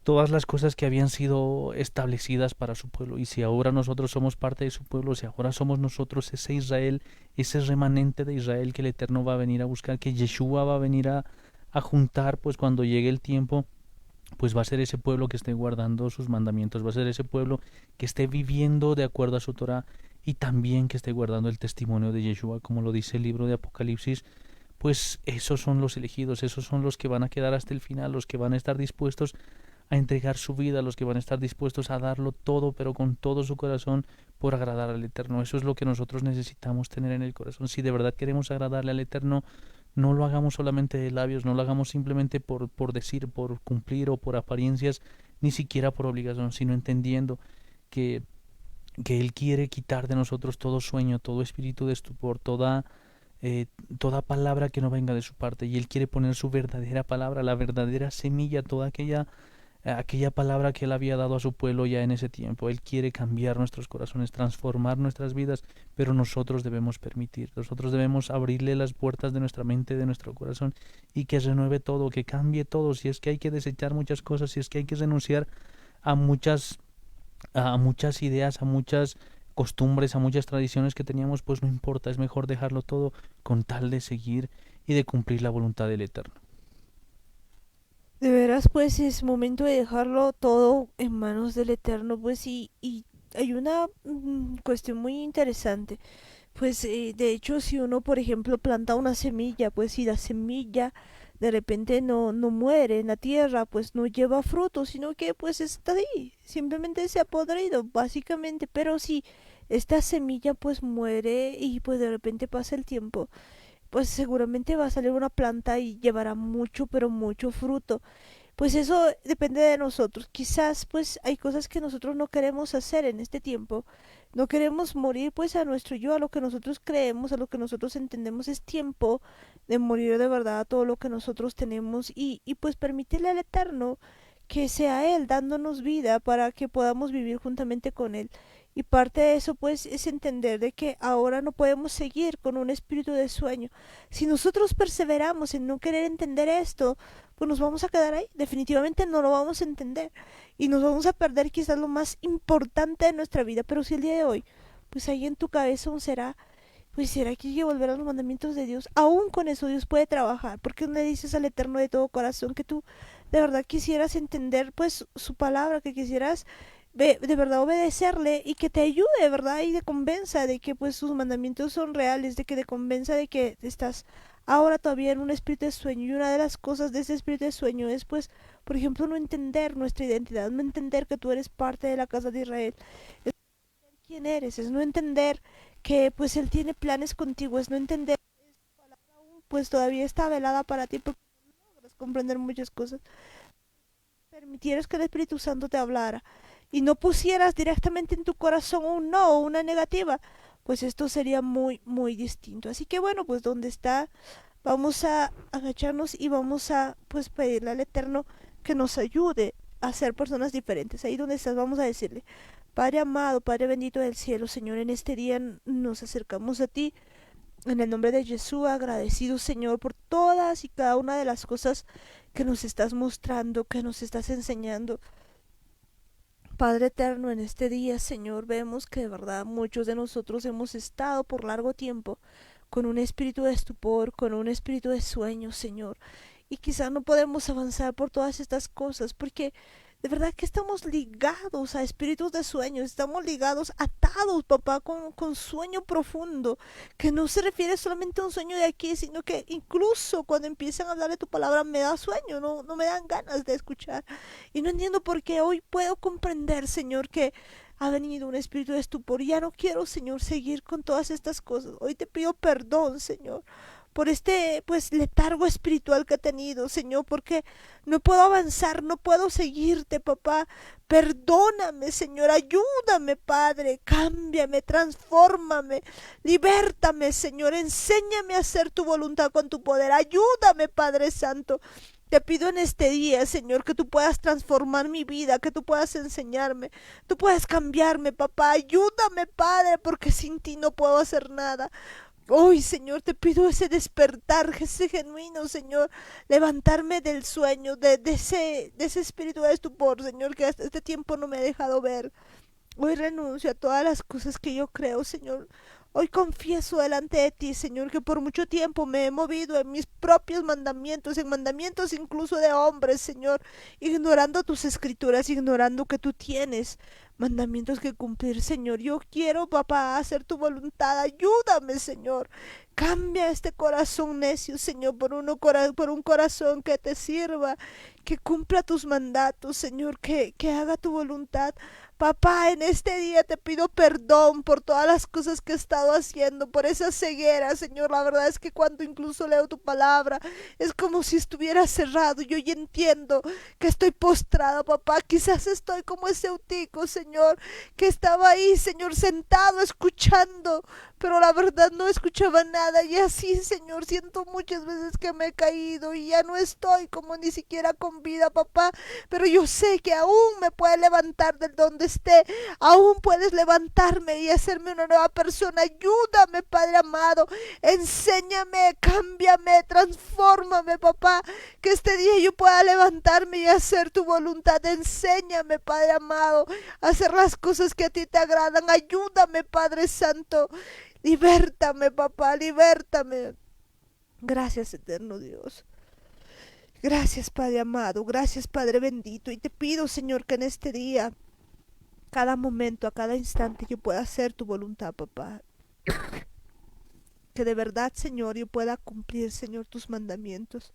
todas las cosas que habían sido establecidas para su pueblo. Y si ahora nosotros somos parte de su pueblo, si ahora somos nosotros ese Israel, ese remanente de Israel que el Eterno va a venir a buscar, que Yeshua va a venir a juntar, pues cuando llegue el tiempo, pues va a ser ese pueblo que esté guardando sus mandamientos, va a ser ese pueblo que esté viviendo de acuerdo a su Torah y también que esté guardando el testimonio de Yeshua, como lo dice el libro de Apocalipsis. Pues esos son los elegidos, esos son los que van a quedar hasta el final, los que van a estar dispuestos a entregar su vida, los que van a estar dispuestos a darlo todo, pero con todo su corazón, por agradar al Eterno. Eso es lo que nosotros necesitamos tener en el corazón. Si de verdad queremos agradarle al Eterno, no lo hagamos solamente de labios, no lo hagamos simplemente por decir, por cumplir o por apariencias, ni siquiera por obligación, sino entendiendo que, que Él quiere quitar de nosotros todo sueño, todo espíritu de estupor, eh, toda palabra que no venga de su parte, y Él quiere poner su verdadera palabra, la verdadera semilla, toda aquella palabra que Él había dado a su pueblo ya en ese tiempo. Él quiere cambiar nuestros corazones, transformar nuestras vidas, pero nosotros debemos permitir, nosotros debemos abrirle las puertas de nuestra mente, de nuestro corazón, y que renueve todo, que cambie todo. Si es que hay que desechar muchas cosas, si es que hay que renunciar a muchas ideas, a muchas costumbres, a muchas tradiciones que teníamos, pues no importa, es mejor dejarlo todo con tal de seguir y de cumplir la voluntad del Eterno. De veras, pues es momento de dejarlo todo en manos del Eterno, pues y hay una cuestión muy interesante. Pues de hecho, si uno, por ejemplo, planta una semilla, pues si la semilla de repente no muere en la tierra, pues no lleva fruto, sino que pues está ahí, simplemente se ha podrido, básicamente. Pero si esta semilla pues muere y pues de repente pasa el tiempo, pues seguramente va a salir una planta y llevará mucho, pero mucho fruto. Pues eso depende de nosotros. Quizás pues hay cosas que nosotros no queremos hacer en este tiempo. No queremos morir pues a nuestro yo, a lo que nosotros creemos, a lo que nosotros entendemos. Es tiempo de morir de verdad a todo lo que nosotros tenemos y pues permitirle al Eterno que sea Él dándonos vida para que podamos vivir juntamente con Él. Y parte de eso pues es entender de que ahora no podemos seguir con un espíritu de sueño. Si nosotros perseveramos en no querer entender esto, pues nos vamos a quedar ahí. Definitivamente no lo vamos a entender. Y nos vamos a perder quizás lo más importante de nuestra vida. Pero si el día de hoy, pues ahí en tu cabeza aún será, pues será que hay que volver a los mandamientos de Dios. Aún con eso Dios puede trabajar. Porque no le dices al Eterno de todo corazón que tú de verdad quisieras entender pues su palabra, que quisieras de verdad obedecerle y que te ayude, ¿verdad? Y te convenza de que pues sus mandamientos son reales, de que te convenza de que estás ahora todavía en un espíritu de sueño. Y una de las cosas de ese espíritu de sueño es pues, por ejemplo, no entender nuestra identidad, no entender que tú eres parte de la casa de Israel, es no entender quién eres, es no entender que pues Él tiene planes contigo, es no entender que su palabra aún pues todavía está velada para ti porque no logras comprender muchas cosas. Permitieras que el Espíritu Santo te hablara y no pusieras directamente en tu corazón un no o una negativa, pues esto sería muy, muy distinto. Así que bueno, pues donde está, vamos a agacharnos y vamos a pues pedirle al Eterno que nos ayude a ser personas diferentes. Ahí donde estás, vamos a decirle, Padre amado, Padre bendito del cielo, Señor, en este día nos acercamos a ti. En el nombre de Jesús, agradecido Señor por todas y cada una de las cosas que nos estás mostrando, que nos estás enseñando. Padre eterno, en este día, Señor, vemos que de verdad muchos de nosotros hemos estado por largo tiempo con un espíritu de estupor, con un espíritu de sueño, Señor. Y quizá no podemos avanzar por todas estas cosas porque de verdad que estamos ligados a espíritus de sueño, estamos ligados, atados, papá, con sueño profundo, que no se refiere solamente a un sueño de aquí, sino que incluso cuando empiezan a hablar de tu palabra me da sueño, no me dan ganas de escuchar. Y no entiendo por qué hoy puedo comprender, Señor, que ha venido un espíritu de estupor. Ya no quiero, Señor, seguir con todas estas cosas. Hoy te pido perdón, Señor, por este pues letargo espiritual que he tenido, Señor, porque no puedo avanzar, no puedo seguirte, papá. Perdóname, Señor, ayúdame, Padre, cámbiame, transfórmame, libértame, Señor, enséñame a hacer tu voluntad con tu poder. Ayúdame, Padre Santo. Te pido en este día, Señor, que tú puedas transformar mi vida, que tú puedas enseñarme, tú puedas cambiarme, papá. Ayúdame, Padre, porque sin ti no puedo hacer nada. Hoy, Señor, te pido ese despertar, ese genuino, Señor, levantarme del sueño, de ese espíritu de estupor, Señor, que hasta este tiempo no me ha dejado ver. Hoy renuncio a todas las cosas que yo creo, Señor. Hoy confieso delante de ti, Señor, que por mucho tiempo me he movido en mis propios mandamientos, en mandamientos incluso de hombres, Señor, ignorando tus escrituras, ignorando que tú tienes mandamientos que cumplir, Señor. Yo quiero, papá, hacer tu voluntad. Ayúdame, Señor. Cambia este corazón necio, Señor, por un corazón que te sirva, que cumpla tus mandatos, Señor, que haga tu voluntad. Papá, en este día te pido perdón por todas las cosas que he estado haciendo, por esa ceguera, Señor. La verdad es que cuando incluso leo tu palabra, es como si estuviera cerrado. Yo ya entiendo que estoy postrada, papá. Quizás estoy como ese eutico, Señor, que estaba ahí, Señor, sentado, escuchando, pero la verdad no escuchaba nada. Y así, Señor, siento muchas veces que me he caído y ya no estoy como ni siquiera con vida, papá. Pero yo sé que aún me puede levantar del donde esté, aún puedes levantarme y hacerme una nueva persona. Ayúdame, Padre amado, enséñame, cámbiame, transfórmame, papá, que este día yo pueda levantarme y hacer tu voluntad. Enséñame, Padre amado, a hacer las cosas que a ti te agradan. Ayúdame, Padre Santo, libértame, papá, libértame. Gracias, eterno Dios. Gracias, Padre amado, gracias, Padre bendito, y te pido, Señor, que en este día, cada momento, a cada instante, yo pueda hacer tu voluntad, papá. Que de verdad, Señor, yo pueda cumplir, Señor, tus mandamientos.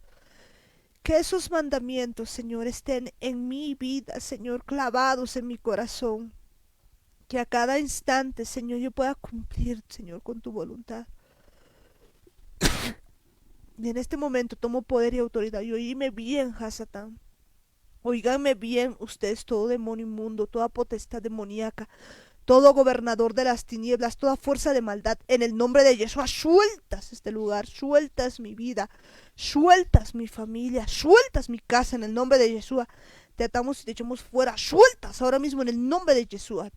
Que esos mandamientos, Señor, estén en mi vida, Señor, clavados en mi corazón. Que a cada instante, Señor, yo pueda cumplir, Señor, con tu voluntad. Y en este momento tomo poder y autoridad. Y oíme bien, Hasatán. Óiganme bien ustedes, todo demonio inmundo, toda potestad demoníaca, todo gobernador de las tinieblas, toda fuerza de maldad, en el nombre de Yeshua, sueltas este lugar, sueltas mi vida, sueltas mi familia, sueltas mi casa en el nombre de Yeshua. Te atamos y te echamos fuera, sueltas ahora mismo en el nombre de Yeshua.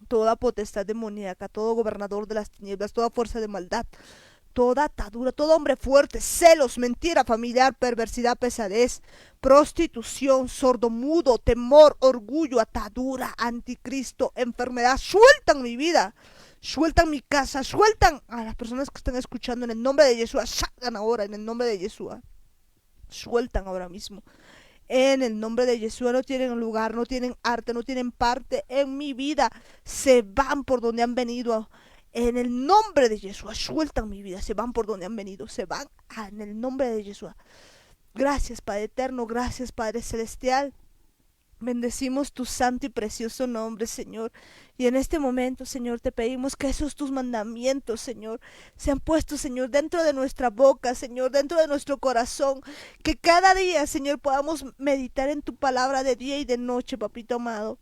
Toda potestad demoníaca, todo gobernador de las tinieblas, toda fuerza de maldad, toda atadura, todo hombre fuerte, celos, mentira familiar, perversidad, pesadez, prostitución, sordomudo, temor, orgullo, atadura, anticristo, enfermedad, sueltan mi vida, sueltan mi casa, sueltan a las personas que están escuchando en el nombre de Yeshua, salgan ahora en el nombre de Yeshua, sueltan ahora mismo. En el nombre de Yeshua, no tienen lugar, no tienen arte, no tienen parte en mi vida. Se van por donde han venido. En el nombre de Yeshua, sueltan mi vida. Se van por donde han venido. Se van en el nombre de Yeshua. Gracias, Padre eterno. Gracias, Padre celestial. Bendecimos tu santo y precioso nombre, Señor. Y en este momento, Señor, te pedimos que esos tus mandamientos, Señor, sean puestos, Señor, dentro de nuestra boca, Señor, dentro de nuestro corazón. Que cada día, Señor, podamos meditar en tu palabra de día y de noche, papito amado.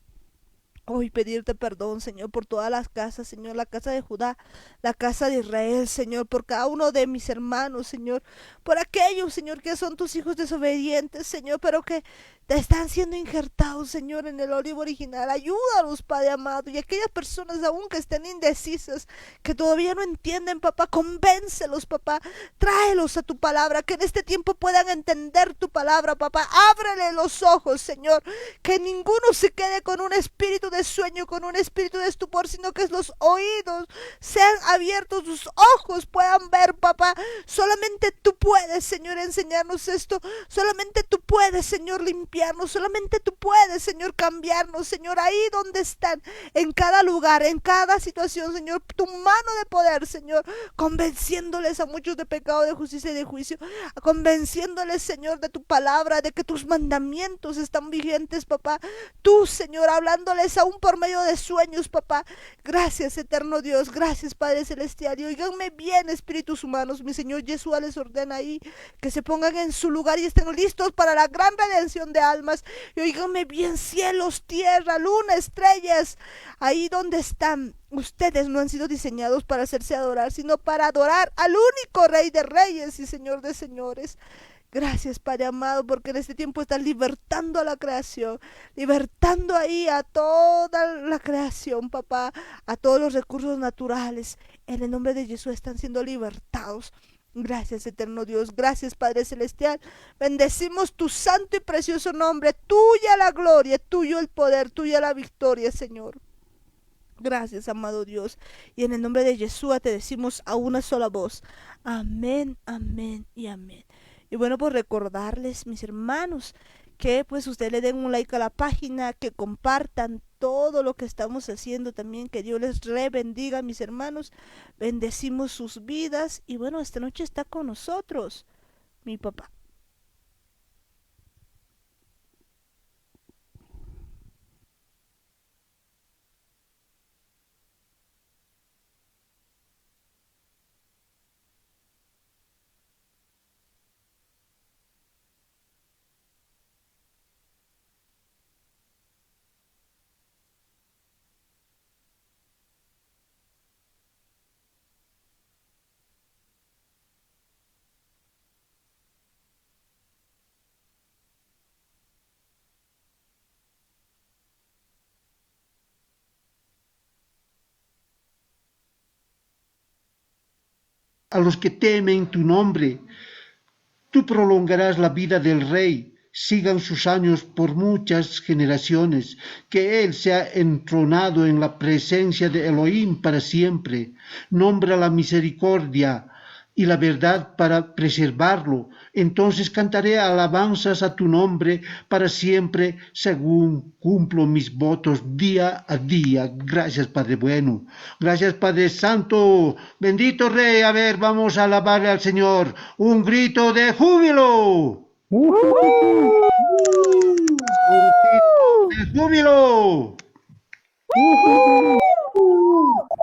Hoy pedirte perdón, Señor, por todas las casas, Señor, la casa de Judá, la casa de Israel, Señor, por cada uno de mis hermanos, Señor, por aquellos, Señor, que son tus hijos desobedientes, Señor, pero que te están siendo injertados, Señor, en el olivo original. Ayúdalos, Padre amado, y aquellas personas aún que estén indecisas, que todavía no entienden, papá, convéncelos, papá, tráelos a tu palabra, que en este tiempo puedan entender tu palabra, papá. Ábrele los ojos, Señor, que ninguno se quede con un espíritu de sueño, con un espíritu de estupor, sino que los oídos sean abiertos, sus ojos puedan ver, papá. Solamente tú puedes, Señor, enseñarnos esto, solamente tú puedes, Señor, limpiarnos, solamente tú puedes, Señor, cambiarnos, Señor, ahí donde están, en cada lugar, en cada situación, Señor, tu mano de poder, Señor, convenciéndoles a muchos de pecado, de justicia y de juicio, convenciéndoles, Señor, de tu palabra, de que tus mandamientos están vigentes, papá. Tú, Señor, hablándoles aún por medio de sueños, papá. Gracias, eterno Dios, gracias, Padre celestial. Y oiganme bien, espíritus humanos, mi Señor Yeshua les ordena ahí que se pongan en su lugar y estén listos para la gran redención de almas. Y oiganme bien, cielos, tierra, luna, estrellas, ahí donde están. Ustedes no han sido diseñados para hacerse adorar, sino para adorar al único Rey de Reyes y Señor de Señores. Gracias, Padre amado, porque en este tiempo estás libertando a la creación, libertando ahí a toda la creación, papá, a todos los recursos naturales. En el nombre de Jesús están siendo libertados. Gracias, eterno Dios, gracias, Padre celestial. Bendecimos tu santo y precioso nombre. Tuya la gloria, tuyo el poder, tuya la victoria, Señor. Gracias, amado Dios. Y en el nombre de Yeshua te decimos a una sola voz. Amén, amén y amén. Y bueno, pues recordarles, mis hermanos, que pues ustedes le den un like a la página, que compartan todo lo que estamos haciendo también, que Dios les bendiga, mis hermanos. Bendecimos sus vidas. Y bueno, esta noche está con nosotros mi papá. a los que temen tu nombre. Tú prolongarás la vida del rey, sigan sus años por muchas generaciones, que él sea entronado en la presencia de Elohim para siempre. Nombra la misericordia y la verdad para preservarlo. Entonces cantaré alabanzas a tu nombre para siempre, según cumplo mis votos día a día. Gracias, Padre bueno. Gracias, Padre Santo. Bendito Rey. A ver, vamos a alabarle al Señor. Un grito de júbilo. Un grito de júbilo.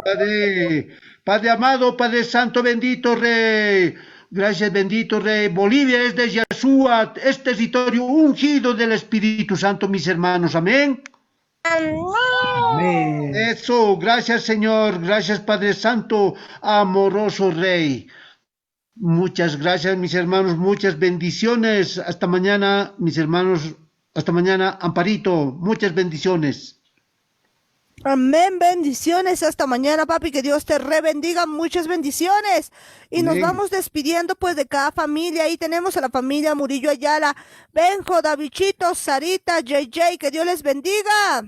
Padre, Padre amado, Padre Santo, bendito Rey. Gracias, bendito Rey. Bolivia es de Yeshua, es territorio ungido del Espíritu Santo, mis hermanos. Amén. Amén. Eso, gracias Señor, gracias Padre Santo, amoroso Rey. Muchas gracias, mis hermanos, muchas bendiciones. Hasta mañana, mis hermanos. Hasta mañana, Amparito. Muchas bendiciones. Amén, bendiciones, hasta mañana, papi, que Dios te rebendiga, muchas bendiciones. Y nos Amén. vamos despidiendo pues de cada familia. Ahí tenemos a la familia Murillo Ayala, Benjo, Davichito, Sarita, JJ, que Dios les bendiga.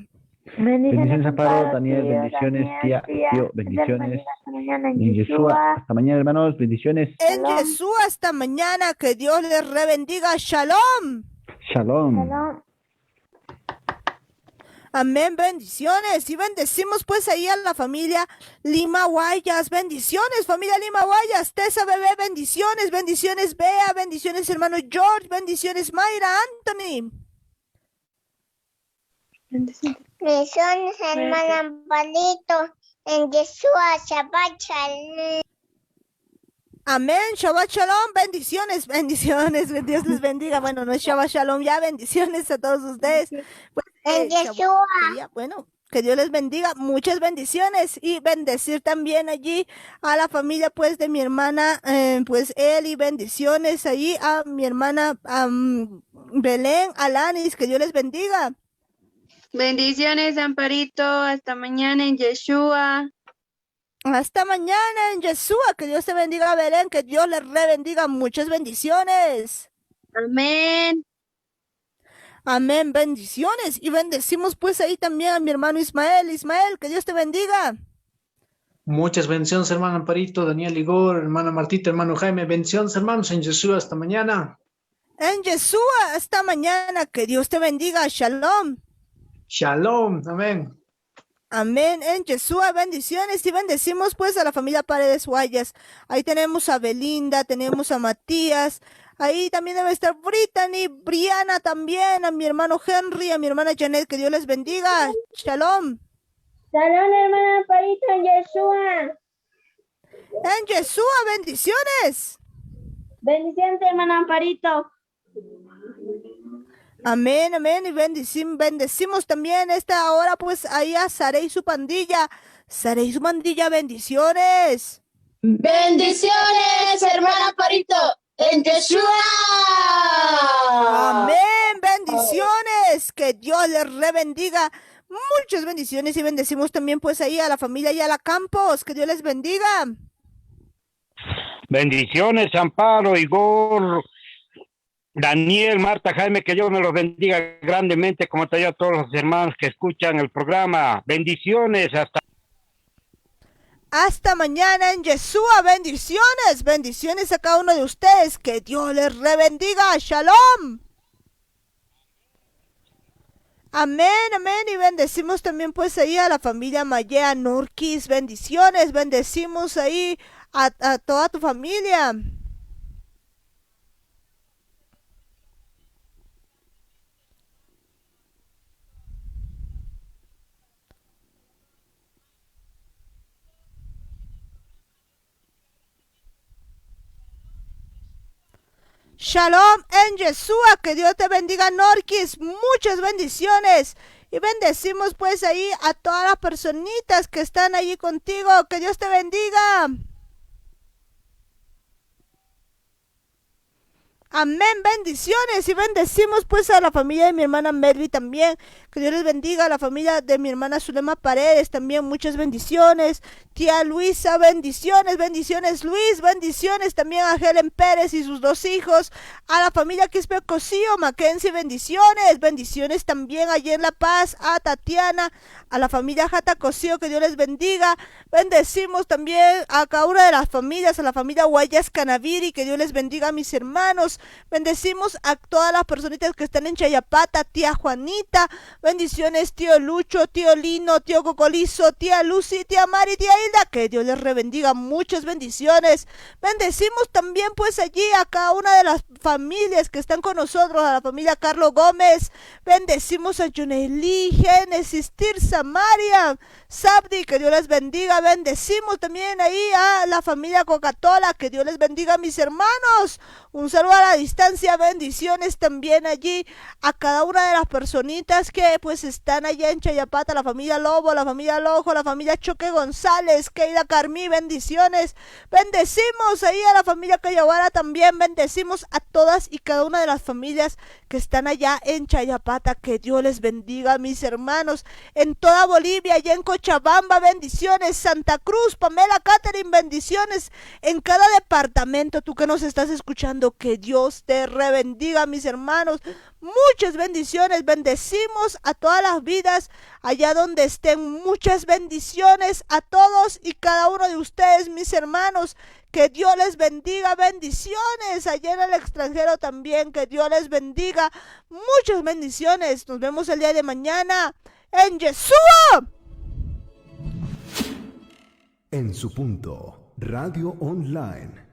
Bendiciones, Amparo, Daniel, bendiciones, tía, tío, bendiciones. En Yeshua, hasta mañana, hermanos, bendiciones. En Jesús, hasta mañana, que Dios les rebendiga, shalom. Shalom. Amén, bendiciones. Y bendecimos pues ahí a la familia Lima Guayas. Bendiciones, familia Lima Guayas. Tessa Bebé, bendiciones. Bendiciones, Bea. Bendiciones, hermano George. Bendiciones, Mayra, Anthony. Bendiciones, hermana Amparito, en Yeshua, Shabbat Shalom. Amén, Shabbat Shalom, bendiciones, bendiciones, Dios les bendiga. Bueno, no es Shabbat Shalom, ya bendiciones a todos ustedes. Pues, En Shabbat, Yeshua. bueno, que Dios les bendiga, muchas bendiciones y bendecir también allí a la familia pues de mi hermana, pues Eli, bendiciones allí a mi hermana Belén, Alanis, que Dios les bendiga. Bendiciones, Amparito. Hasta mañana en Yeshua. Hasta mañana en Yeshua, que Dios te bendiga, Belén, que Dios les rebendiga, muchas bendiciones. Amén. Amén, bendiciones. Y bendecimos pues ahí también a mi hermano Ismael. Ismael, que Dios te bendiga. Muchas bendiciones, hermano Amparito, Daniel Igor, hermana Martita, hermano Jaime. Bendiciones, hermanos, en Yeshua. Hasta mañana. En Yeshua, hasta mañana, que Dios te bendiga. Shalom. Shalom. Amén. Amén, en Yeshua, bendiciones y bendecimos pues a la familia Paredes Guayas. Ahí tenemos a Belinda, tenemos a Matías, ahí también debe estar Brittany, Briana también, a mi hermano Henry, a mi hermana Janet, que Dios les bendiga. Shalom. Shalom, hermana Amparito, en Yeshua. En Yeshua, bendiciones. Bendiciones, hermana Amparito. Amén, amén, y bendecimos también esta hora pues ahí a Sare y su pandilla. Sare y su pandilla, bendiciones. Bendiciones, hermana Parito, en Yeshua. Amén, bendiciones, que Dios les rebendiga. Muchas bendiciones y bendecimos también pues ahí a la familia y a la Campos, que Dios les bendiga. Bendiciones, Amparo, Igor, Daniel, Marta, Jaime, que Dios me los bendiga grandemente, como también a todos los hermanos que escuchan el programa. Bendiciones, hasta mañana en Yeshua, bendiciones, bendiciones a cada uno de ustedes, que Dios les rebendiga, shalom. Amén, amén, y bendecimos también pues ahí a la familia Mayea Nurquis, bendiciones, bendecimos ahí a toda tu familia. Shalom en Yeshua, que Dios te bendiga, Norquis, muchas bendiciones. Y bendecimos pues ahí a todas las personitas que están allí contigo, que Dios te bendiga. Amén, bendiciones y bendecimos pues a la familia de mi hermana Melvi también, que Dios les bendiga, a la familia de mi hermana Zulema Paredes también, muchas bendiciones, tía Luisa, bendiciones, bendiciones Luis, bendiciones también a Helen Pérez y sus 2 hijos, a la familia Quispe Cosío, Mackenzie, bendiciones, bendiciones también allí en La Paz, a Tatiana, a la familia Jata Cosío, que Dios les bendiga, bendecimos también a cada una de las familias, a la familia Guayas Canaviri, que Dios les bendiga a mis hermanos. Bendecimos a todas las personitas que están en Chayapata, tía Juanita, bendiciones tío Lucho, tío Lino, tío Cocolizo, tía Lucy, tía Mari, tía Hilda, que Dios les rebendiga, muchas bendiciones. Bendecimos también pues allí a cada una de las familias que están con nosotros, a la familia Carlos Gómez, bendecimos a Juneli, Génesis, Tirsa, Mariam, Sabdi, que Dios les bendiga, bendecimos también ahí a la familia Coca-Cola, que Dios les bendiga a mis hermanos, un saludo a la distancia, bendiciones también allí a cada una de las personitas que pues están allá en Chayapata, la familia Lobo, la familia Lojo, la familia Choque González, Keila Carmí, bendiciones, bendecimos ahí a la familia Cayaguara también, bendecimos a todas y cada una de las familias que están allá en Chayapata, que Dios les bendiga mis hermanos, en toda Bolivia, allá en Cochabamba, bendiciones, Santa Cruz, Pamela Catherine, bendiciones, en cada departamento, tú que nos estás escuchando, que Dios te rebendiga mis hermanos, muchas bendiciones, bendecimos a todas las vidas allá donde estén, muchas bendiciones a todos y cada uno de ustedes mis hermanos, que Dios les bendiga, bendiciones allá en el extranjero también, que Dios les bendiga, muchas bendiciones, nos vemos el día de mañana en Yeshua. En su punto, Radio Online.